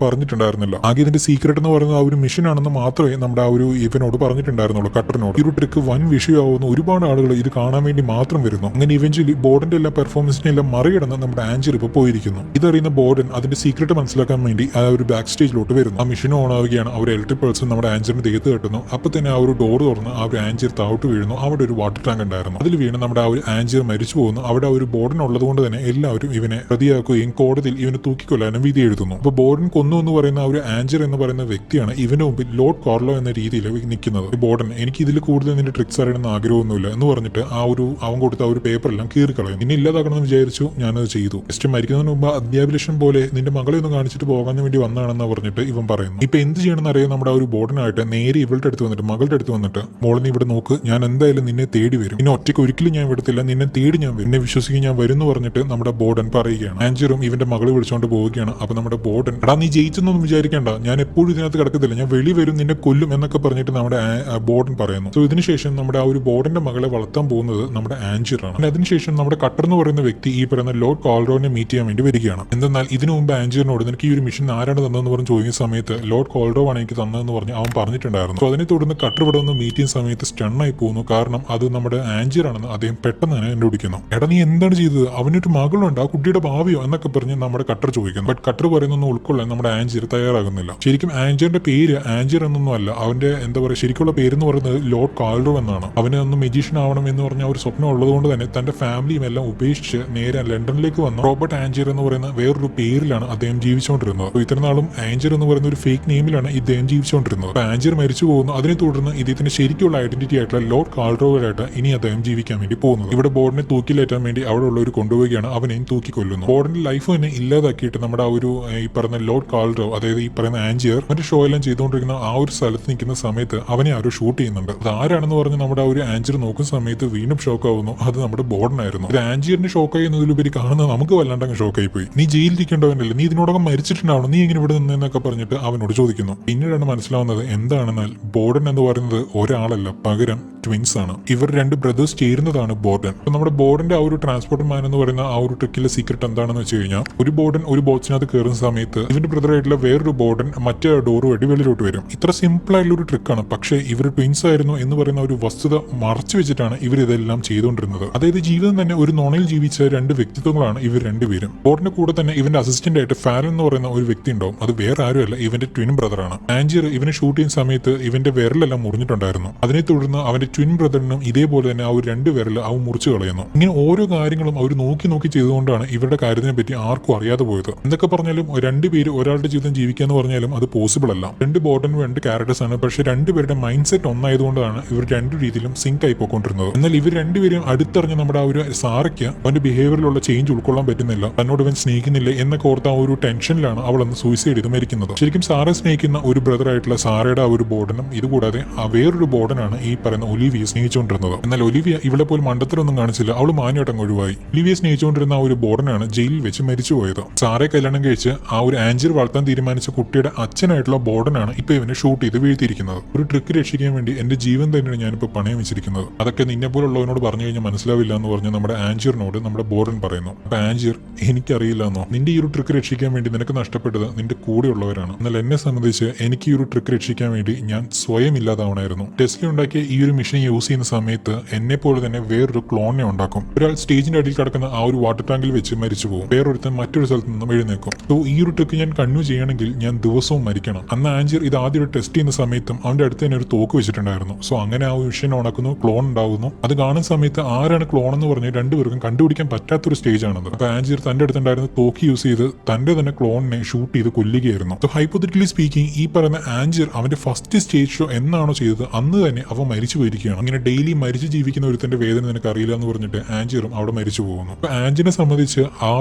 പറഞ്ഞിട്ടുണ്ടായിരുന്നില്ല. ആകെ ഇതിന്റെ സീക്രട്ട് എന്ന് പറയുന്നത് ആ ഒരു മിഷൻ ആണെന്ന് മാത്രമേ നമ്മുടെ ആ ഒരു ഇവനോട് പറഞ്ഞിട്ടുണ്ടായിരുന്നുള്ളൂ, കട്ടറിനോട്. ഈ ഒരു ട്രിക്ക് വൻ വിഷയമാവുന്ന ഒരുപാട് ആളുകൾ ഇത് കാണാൻ വേണ്ടി മാത്രം വരുന്നു. അങ്ങനെ ഇവഞ്ച്വലി ബോർഡന്റെ എല്ലാ പെർഫോമൻസിനെ എല്ലാം മറികടന്ന് നമ്മുടെ ആൻജിയർ ഇപ്പോൾ പോയിരിക്കുന്നു. ഇതറിയുന്ന ബോർഡൻ അതിന്റെ സീക്രട്ട് മനസ്സിലാക്കാൻ വേണ്ടി ആ ഒരു ബാക്ക് സ്റ്റേജിലോട്ട് വരുന്നു. ആ മിഷൻ ഓൺ ആവുകയാണ്. ആ ഒരു ഇലക്ട്രിക് പൾസ് നമ്മുടെ ആൻജിയറിന് ദേഹത്ത് കെട്ടുന്നു. അപ്പൊ തന്നെ ആ ഒരു ഡോർ തുറന്ന് ആ ഒരു ആൻജിയർ താഴോട്ട് വീഴുന്നു. അവിടെ ഒരു വാട്ടർ ടാങ്ക് ഉണ്ടായിരുന്നു. അതിൽ വീണ് നമ്മുടെ ആ ഒരു ആൻജിയർ മരിച്ചു പോകുന്നു. അവിടെ ആ ഒരു ബോർഡൻ ഉള്ളത് കൊണ്ട് തന്നെ എല്ലാവരും ഇവനെ പ്രതിയാക്കുകയും കോടതിയിൽ ഇവനെ തൂക്കിക്കൊല്ലാനും വിധി എഴുതുന്നു. അപ്പൊ ബോർഡൻ കൊന്നു എന്ന് പറയുന്ന ആ ഒരു ആൻജിയർ എന്ന് പറയുന്ന വ്യക്തിയാണ് ഇവന് മുമ്പിൽ ലോർഡ് കാർലോ എന്ന രീതിയിൽ നിൽക്കുന്നത്. ബോർഡൻ, എനിക്ക് ഇതിൽ കൂടുതൽ നിന്റെ ട്രിക്സ് അറിയണമെന്ന് ആഗ്രഹമൊന്നുമില്ല എന്ന് പറഞ്ഞിട്ട് ആ ഒരു അവൻ കൊടുത്ത ആ ഒരു പേപ്പറെല്ലാം കീറിക്കളയും. നിന്നെ ഇല്ലാതാക്കണമെന്ന് വിചാരിച്ചു, ഞാനത് ചെയ്തു. ജസ്റ്റ് മരിക്കുന്നതിന് മുമ്പ് അത്യാഭിലഷം പോലെ നിന്റെ മകളെ ഒന്ന് കാണിച്ചിട്ട് പോകാൻ വേണ്ടി വന്നതാണെന്ന് പറഞ്ഞിട്ട് ഇവൻ പറയുന്നു. ഇപ്പൊ എന്ത് ചെയ്യണമെന്ന് അറിയാൻ നമ്മുടെ ആ ഒരു ബോർഡനായിട്ട് നേരെ ഇവളുടെ അടുത്ത് വന്നിട്ട് മകളുടെ അടുത്ത് വന്നിട്ട്, മോളെ നീ ഇവിടെ നോക്ക്, ഞാൻ എന്തായാലും നിന്നെ തേടി വരും, നിന്നെ ഒറ്റയ്ക്ക് ഒരിക്കലും ഞാൻ വിടത്തില്ല, നിന്നെ തേടി ഞാൻ വരും, എന്നെ വിശ്വസിക്കാൻ ഞാൻ വരും എന്ന് പറഞ്ഞിട്ട് നമ്മുടെ ബോർഡൻ പറയുകയാണ്. ആൻജിയറും ഇവന്റെ മകളെ വിളിച്ചുകൊണ്ട് പോവുകയാണ്. അപ്പൊ നമ്മുടെ ബോർഡൻ, എടാ നീ ജയിച്ചെന്നൊന്നും വിചാരിക്കേണ്ട, ഞാൻ എപ്പോഴും ഇതിനകത്ത് കിടക്കത്തില്ല, ഞാൻ വെളി വരും, നിന്നെ കൊല്ലും എന്നൊക്കെ പറഞ്ഞിട്ട് പറഞ്ഞിട്ട് നമ്മുടെ ബോർഡൻ പറയുന്നു. സോ ഇതിനുശേഷം നമ്മുടെ ആ ഒരു ബോർഡന്റെ മകളെ വളർത്താൻ പോകുന്നത് നമ്മുടെ ആഞ്ചിർ ആണ്. അതിനുശേഷം നമ്മുടെ കട്ടർ എന്ന് പറയുന്ന വ്യക്തി ഈ പറയുന്ന ലോർഡ് കോൾഡ്രോനെ മീറ്റ് ചെയ്യാൻ വേണ്ടി വരികയാണ്. എന്നാൽ ഇതിനു മുമ്പ് ആഞ്ചിറിനോട് നിനക്ക് ഈ ഒരു മിഷൻ ആരാണ് തന്നതെന്ന് പറഞ്ഞ് ചോദിക്കുന്ന സമയത്ത് ലോർഡ് കോൾഡ്രോ ആണ് എനിക്ക് തന്നതെന്ന് പറഞ്ഞ് അവൻ പറഞ്ഞിട്ടുണ്ടായിരുന്നു. സോ അതിനെ തുടർന്ന് കട്ടർ ഇവിടെ ഒന്ന് മീറ്റ് ചെയ്യുന്ന സമയത്ത് സ്റ്റണ്ണായി പോകുന്നു. കാരണം അത് നമ്മുടെ ആഞ്ചിർ ആണെന്ന് അദ്ദേഹം പെട്ടെന്ന് തന്നെ കണ്ടുപിടിക്കുന്നു. എടാ നീ എന്താണ് ചെയ്തത്? അവനൊരു മകളുണ്ട്, ആ കുട്ടിയുടെ ഭാവിയോ എന്നൊക്കെ പറഞ്ഞ് നമ്മുടെ കട്ടർ ചോദിക്കുന്നു. ബട്ട് കട്ടർ പറയുന്നൊന്നും ഉൾക്കൊള്ളാൻ നമ്മുടെ ആഞ്ചിർ തയ്യാറാകുന്നില്ല. ശരിക്കും ആഞ്ചിറിന്റെ പേര് ആഞ്ചിർ എന്നൊന്നും അല്ല, അവന്റെ എന്താ പറയുക ശരിക്കുള്ള പേര് എന്ന് പറയുന്നത് ലോർഡ് കോൾഡ്രോ എന്നാണ്. അവന് ഒന്ന് മെജീഷ്യൻ ആവണം എന്ന് പറഞ്ഞ ഒരു സ്വപ്നം ഉള്ളതുകൊണ്ട് തന്നെ തന്റെ ഫാമിലിയും എല്ലാം ഉപേക്ഷിച്ച് നേരെ ലണ്ടനിലേക്ക് വന്നു റോബർട്ട് ആഞ്ചിർ എന്ന് പറയുന്ന വേറൊരു പേരിലാണ് അദ്ദേഹം ജീവിച്ചുകൊണ്ടിരുന്നത്. ഇത്ര നാളും ആഞ്ചിർ എന്ന് പറയുന്ന ഒരു ഫേക്ക് നെയിമിലാണ് ഇദ്ദേഹം ജീവിച്ചുകൊണ്ടിരുന്നത്. അപ്പൊ ആഞ്ചിർ മരിച്ചു പോകുന്നു. അതിനെ തുടർന്ന് ഇദ്ദേഹത്തിന്റെ ശരിക്കുള്ള ഐഡന്റിറ്റി ആയിട്ടുള്ള ലോർഡ് കോൾഡ്രോയായിട്ട് ഇനി അദ്ദേഹം ജീവിക്കാൻ വേണ്ടി പോകുന്നു. ഇവിടെ ബോർഡിനെ തൂക്കിലേറ്റാൻ വേണ്ടി അവിടെ ഉള്ളവർ കൊണ്ടുപോവുകയാണ്, അവനെയും തൂക്കിക്കൊല്ലുന്നു. ബോർഡിന്റെ ലൈഫ് തന്നെ ഇല്ലാതാക്കിയിട്ട് നമ്മുടെ ആ ഒരു ഈ പറയുന്ന ലോർഡ് കോൾഡ്രോ, അതായത് ഈ പറയുന്ന ആഞ്ചിയർ മറ്റു ഷോ എല്ലാം ചെയ്തുകൊണ്ടിരിക്കുന്ന ആ ഒരു സ്ഥലത്ത് നിൽക്കുന്ന സമയത്ത് അവനെ ആരോ ഷൂട്ട് ചെയ്യുന്നുണ്ട്. അത് ആരാണെന്ന് പറഞ്ഞ് നമ്മുടെ ആ ഒരു ആഞ്ചിയർ നോക്കുന്ന സമയത്ത് വീണ്ടും ഷോക്ക് ആവുന്നു. അത് നമ്മുടെ ബോർഡനായിരുന്നു. ഒരു ആഞ്ചിയറിന് ഷോക്കായി എന്നതിലുപരി കാണുന്നത് നമുക്ക് വല്ലാണ്ടങ്ങ് ഷോക്കായി പോയി. നീ ജയിലിരിക്കേണ്ടവനല്ലേ, നീ ഇതിനോടകം മരിച്ചിട്ടുണ്ടാവണം, നീ എങ്ങനെ ഇവിടെ നിന്നൊക്കെ പറഞ്ഞിട്ട് അവനോട് ചോദിക്കുന്നു. പിന്നീടാണ് മനസ്സിലാവുന്നത് എന്താണെന്നാൽ ബോർഡൻ എന്ന് പറയുന്നത് ഒരാളല്ല, പകരം ട്വിൻസ് ആണ്. ഇവർ രണ്ട് ബ്രദേഴ്സ് ചേരുന്നതാണ് ബോർഡൻ. നമ്മുടെ ബോർഡന്റെ ആ ഒരു ട്രാൻസ്പോർട്ടർ മാൻ എന്ന് പറയുന്ന ആ ഒരു ട്രിക്കിലെ സീക്രട്ട് എന്താണെന്ന് വെച്ച് കഴിഞ്ഞാൽ ഒരു ബോർഡൻ ഒരു ബോക്സിനകത്ത് കയറുന്ന സമയത്ത് ഇവന്റെ ബ്രദർ ആയിട്ടുള്ള വേറൊരു ബോർഡൻ മറ്റേ ഡോർ വഴി വെളിയിലോട്ട് വരും. ഇത്ര സിമ്പിൾ ആയിട്ടുള്ള ഒരു ട്രിക്കാണ്. പക്ഷേ ഇവർ ട്വിൻസ് ആയിരുന്നു എന്ന് പറയുന്ന ഒരു വസ്തുത മറച്ചു വെച്ചിട്ടാണ് ഇവർ ഇതെല്ലാം ചെയ്തുകൊണ്ടിരുന്നത്. അതായത് ജീവിതം തന്നെ ഒരു നുണയിൽ ജീവിച്ച രണ്ട് വ്യക്തിത്വങ്ങളാണ് ഇവർ രണ്ടുപേരും. ബോർഡിന്റെ കൂടെ തന്നെ ഇവന്റെ അസിസ്റ്റന്റ് ആയിട്ട് ഫാരൻ എന്ന് പറയുന്ന ഒരു വ്യക്തി ഉണ്ടാവും. അത് വേറെ ആരുമല്ല, ഇവന്റെ ട്വിൻ ബ്രദറാണ്. ആഞ്ചിയർ ഇവനെ ഷൂട്ട് ചെയ്യുന്ന സമയത്ത് ഇവന്റെ വിരലെല്ലാം മുറിഞ്ഞിട്ടുണ്ടായിരുന്നു. അതിനെ തുടർന്ന് അവന്റെ ട്വിൻ ബ്രദറിനും ഇതേപോലെ തന്നെ ആ ഒരു രണ്ട് വിരൽ അവൻ മുറിച്ചു കളയുന്നു. ഇങ്ങനെ ഓരോ കാര്യങ്ങളും അവർ നോക്കി നോക്കി ചെയ്തുകൊണ്ടാണ് ഇവരുടെ കാര്യത്തിനെ പറ്റി ആർക്കും അറിയാതെ പോയത്. എന്തൊക്കെ പറഞ്ഞാലും രണ്ടുപേര് ഒരാളുടെ ജീവിതം ജീവിക്കുക എന്ന് പറഞ്ഞാലും അത് പോസിബിൾ അല്ല. രണ്ട് ബോർഡനും രണ്ട് ക്യാരക്ടേഴ്സ് ആണ്. പക്ഷെ രണ്ടുപേരുടെ മൈൻഡ് സെറ്റ് ഒന്നായതുകൊണ്ടാണ് ഇവർ രണ്ടു രീതിയിലും സിങ്ക് ആയി പോയിക്കൊണ്ടിരുന്നത്. എന്നാൽ ഇവർ രണ്ടുപേരും അടുത്തറിഞ്ഞ നമ്മുടെ ആ ഒരു സാറയ്ക്ക് അവന്റെ ബിഹേവിയറിലുള്ള ചേഞ്ച് ഉൾക്കൊള്ളാൻ പറ്റുന്നില്ല, തന്നോട് ഇവൻ സ്നേഹിക്കുന്നില്ല എന്നൊക്കെ ഓർത്ത് ആ ഒരു ടെൻഷനിലാണ് അവൾ അന്ന് സൂയിസൈഡ് ചെയ്ത് മരിക്കുന്നത്. ശരിക്കും സാറെ സ്നേഹിക്കുന്ന ഒരു ബ്രദർ ആയിട്ടുള്ള സാറയുടെ ആ ഒരു ബോർഡനും ഇതുകൂടാതെ ആ വേറൊരു ബോർഡനാണ് ഈ പറയുന്ന ഒലിവിയെ സ്നേഹിച്ചുകൊണ്ടിരുന്നത്. എന്നാൽ ഒലിവിയ ഇവിടെ പോലും മണ്ടത്തിലൊന്നും കാണിച്ചില്ല, അവൾ മാന്യമായിട്ടങ്ങ് ഒഴിവായി. ഒലിവിയെ സ്നേഹിച്ചുകൊണ്ടിരുന്ന ആ ഒരു ബോർഡനാണ് ജയിലിൽ വെച്ച് മരിച്ചുപോയത്. സാറെ കല്യാണം കഴിച്ച് ആ ഒരു ആഞ്ചിർ വളർത്താൻ തീരുമാനിച്ച കുട്ടിയുടെ അച്ഛനായിട്ടുള്ള ബോർഡനാണ് ഇപ്പൊ ഇവനെ ഷൂട്ട് ചെയ്ത് വീഴ്ത്തിയിരിക്കുന്നത്. ഒരു ട്രിക്ക് രക്ഷിക്കാൻ വേണ്ടി എന്റെ ജീവൻ തന്നെയാണ് ഞാനിപ്പോ പണയം വെച്ചിരിക്കുന്നത്. അതൊക്കെ നിന്നെ പോലുള്ളവനോട് പറഞ്ഞു കഴിഞ്ഞാൽ മനസ്സിലാവില്ല എന്ന് പറഞ്ഞ് നമ്മുടെ ആഞ്ചിറിനോട് നമ്മുടെ ബോർഡൻ പറയുന്നു. അപ്പൊ ആഞ്ചിർ എനിക്കറിയില്ല എന്നോ, നിന്റെ ഈ ഒരു ട്രിക്ക് രക്ഷിക്കാൻ വേണ്ടി നിനക്ക് നഷ്ടപ്പെട്ടത് നിന്റെ കൂടെയുള്ളവരാണ്. എന്നാൽ എന്നെ സംബന്ധിച്ച് എനിക്ക് ഈ ഒരു ട്രിക്ക് രക്ഷിക്കാൻ വേണ്ടി ഞാൻ സ്വയം ഇല്ലാതാവണമായിരുന്നു. ടെസ്ല ഉണ്ടാക്കിയ ഈ ഒരു മിഷൻ യൂസ് ചെയ്യുന്ന സമയത്ത് എന്നെ പോലെ തന്നെ വേറൊരു ക്ലോണിനെ ഉണ്ടാക്കും. ഒരാൾ സ്റ്റേജിന്റെ അടിയിൽ കിടക്കുന്ന ആ ഒരു വാട്ടർ ടാങ്കിൽ വെച്ച് മരിച്ചു പോകും, വേറൊരുത്തൻ മറ്റൊരു സ്ഥലത്ത് നിന്നും എഴുന്നേക്കും. സോ ഈ ഒരു ട്രിക്ക് ഞാൻ കണ്ടിന്യൂ ചെയ്യണമെങ്കിൽ ഞാൻ ദിവസവും മരിക്കണം. അന്ന് ആഞ്ചിർ ഇത് ആദ്യം ടെസ്റ്റ് ചെയ്യുന്ന സമയത്തും അവന്റെ അടുത്ത് തന്നെ ഒരു തോക്ക് വെച്ചിട്ടുണ്ടായിരുന്നു. സോ അങ്ങനെ ആ ഒരു മിഷൻ ഉണക്കുന്നു, ക്ലോൺ ഉണ്ടാകുന്നു. അത് കാണുന്ന സമയത്ത് ആരാണ് ക്ലോൺ എന്ന് പറഞ്ഞ് രണ്ടുപേർക്കും കണ്ടുപിടിക്കാൻ പറ്റാത്തൊരു സ്റ്റേജ് ആണത്. അപ്പൊ ആഞ്ചിർ തന്റെ അടുത്തുണ്ടായിരുന്ന തോക്ക് യൂസ് ചെയ്ത് തന്റെ തന്നെ ക്ലോണിനെ ഷൂട്ട് ചെയ്ത് കൊല്ലുകയായിരുന്നു. സോ ഹൈപ്പോത്തറ്റിക്കലി സ്പീക്കിംഗ് ഈ പറയുന്ന ആഞ്ചിർ അവന്റെ ഫസ്റ്റ് സ്റ്റേജ് ഷോ എന്നാണോ ചെയ്തത് അന്ന് തന്നെ അവൻ മരിച്ചു പോയിരിക്കുകയാണ്. അങ്ങനെ ഡെയിലി മരിച്ചു ജീവിക്കുന്ന ഒരുത്തന്റെ വേദന നിനക്ക് അറിയില്ല എന്ന് പറഞ്ഞിട്ട് ആഞ്ചിറും അവിടെ മരിച്ചു പോകുന്നു. അപ്പൊ ആഞ്ചിനെ സംബന്ധിച്ച് ആ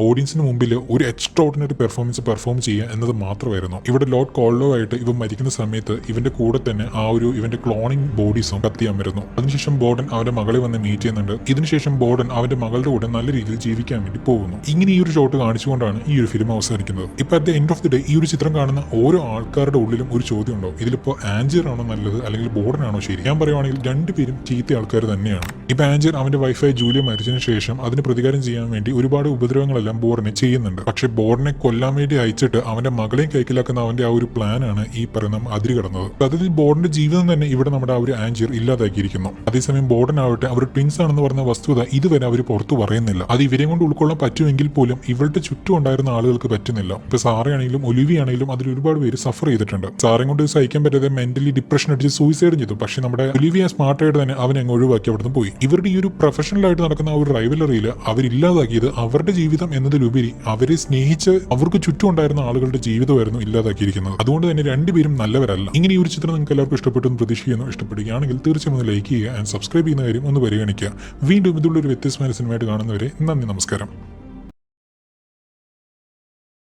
ഓഡിയൻസിന് മുമ്പിൽ ഒരു എക്സ്ട്രോർഡിനറി പെർഫോമൻസ് പെർഫോം ചെയ്യുക എന്നത് മാത്രമായിരുന്നു. ഇവിടെ ലോർഡ് കോൾഡോ ആയിട്ട് ഇവൻ മരിക്കുന്ന സമയത്ത് ഇവന്റെ കൂടെ തന്നെ ആ ഒരു ഇവന്റെ ക്ലോണിംഗ് ബോഡീസും കത്തിയാൻ വരുന്നു. അതിനുശേഷം ബോർഡൻ അവന്റെ മകളെ വന്ന് മീറ്റ് ചെയ്യുന്നുണ്ട്. ഇതിനുശേഷം ബോർഡൻ അവന്റെ മകളുടെ കൂടെ നല്ല രീതിയിൽ ജീവിക്കാൻ വേണ്ടി പോകുന്നു. ഇങ്ങനെ ഈ ഒരു ഷോട്ട് കാണിച്ചുകൊണ്ടാണ് ഈ ഒരു ഫിലിം അവസാനിക്കുന്നത്. ഇപ്പൊ at the end of the day ഈ ഒരു ചിത്രം കാണുന്ന ഓരോ ആൾക്കാരുടെ ഉള്ളിലും ഒരു ചോദ്യം ഉണ്ടാവും, ഇതിലിപ്പോ ആഞ്ചിർ ആണോ നല്ലത് അല്ലെങ്കിൽ ബോർഡൻ ആണോ ശരി? ഞാൻ പറയുവാണെങ്കിൽ രണ്ടുപേരും ചീത്ത ആൾക്കാർ തന്നെയാണ്. ഇപ്പൊ ആഞ്ചിർ അവന്റെ വൈഫായ ജൂലിയ മരിച്ചതിന് ശേഷം അതിന് പ്രതികാരം ചെയ്യാൻ വേണ്ടി ഒരുപാട് ഉപദ്രവങ്ങളെല്ലാം ബോർഡനെ ചെയ്യുന്നുണ്ട്. പക്ഷെ ബോർഡനെ കൊല്ലാൻ വേണ്ടി അയച്ചിട്ട് അവന്റെ മകളെയും കൈക്കലാക്കുന്ന അവന്റെ ആ ഒരു പ്ലാനാണ് ഈ പറയുന്ന അതിര് കടന്നത്. അതിൽ ബോർഡന്റെ ജീവിതം തന്നെ ഇവിടെ നമ്മുടെ ആ ഒരു ആഞ്ചിർ ഇല്ലാതാക്കിയിരിക്കുന്നു. അതേസമയം ബോർഡൻ ആവട്ടെ അവർ ട്വിൻസ് ആണെന്ന് പറഞ്ഞ വസ്തുത ഇതുവരെ അവർ പുറത്തു പറയുന്നില്ല. അത് ഇവരെ കൊണ്ട് ഉൾക്കൊള്ളാൻ പറ്റുമെങ്കിൽ പോലും ഇവരുടെ ചുറ്റും ഉണ്ടായിരുന്ന ആളുകൾക്ക് പറ്റുന്നില്ല. ഇപ്പൊ സാറയാണെങ്കിലും ഒലിവിയാണെങ്കിലും അതിൽ ഒരുപാട് പേര് സഫർ ചെയ്തിട്ടുണ്ട്. സാറയും കൊണ്ട് സഹിക്കാൻ പറ്റാതെ മെന്റലി ഡിപ്രഷൻ അടിച്ച് സൂയിസൈഡ് ചെയ്തു. പക്ഷെ നമ്മുടെ ഒലിവിയ സ്മാർട്ടായിട്ട് തന്നെ അവനെ അങ്ങ് ഒഴിവാക്കി അവിടുന്ന് പോയി. ഇവരുടെ ഈ ഒരു പ്രൊഫഷണൽ ആയിട്ട് നടക്കുന്ന ആ ഒരു റൈവലറിയിൽ അവരില്ലാതാക്കിയത് അവരുടെ ജീവിതം എന്നതിലുപരി അവരെ സ്നേഹിച്ച് അവർക്ക് ചുറ്റും ഉണ്ടായിരുന്ന ആളുകളുടെ ജീവിതമായിരുന്നു ഇല്ലാതാക്കിയിരിക്കുന്നത്. അതുകൊണ്ട് തന്നെ രണ്ടുപേരും നല്ലവരല്ല. ഇങ്ങനെ ഈ ഒരു ചിത്രം നിങ്ങൾക്ക് എല്ലാവർക്കും ഇഷ്ടപ്പെട്ടു എന്ന് പ്രതീക്ഷിക്കുന്നു. ഇഷ്ടപ്പെടുകയാണെങ്കിൽ തീർച്ചയായും ഒന്ന് ലൈക്ക് ചെയ്യുക ആൻഡ് സബ്സ്ക്രൈബ് ചെയ്യുന്ന കാര്യം ഒന്ന് പരിഗണിക്കുക. വീണ്ടും ഇതുള്ളൊരു വ്യത്യസ്തമായ സിനിമയായിട്ട് കാണുന്നവരെ നന്ദി, നമസ്കാരം.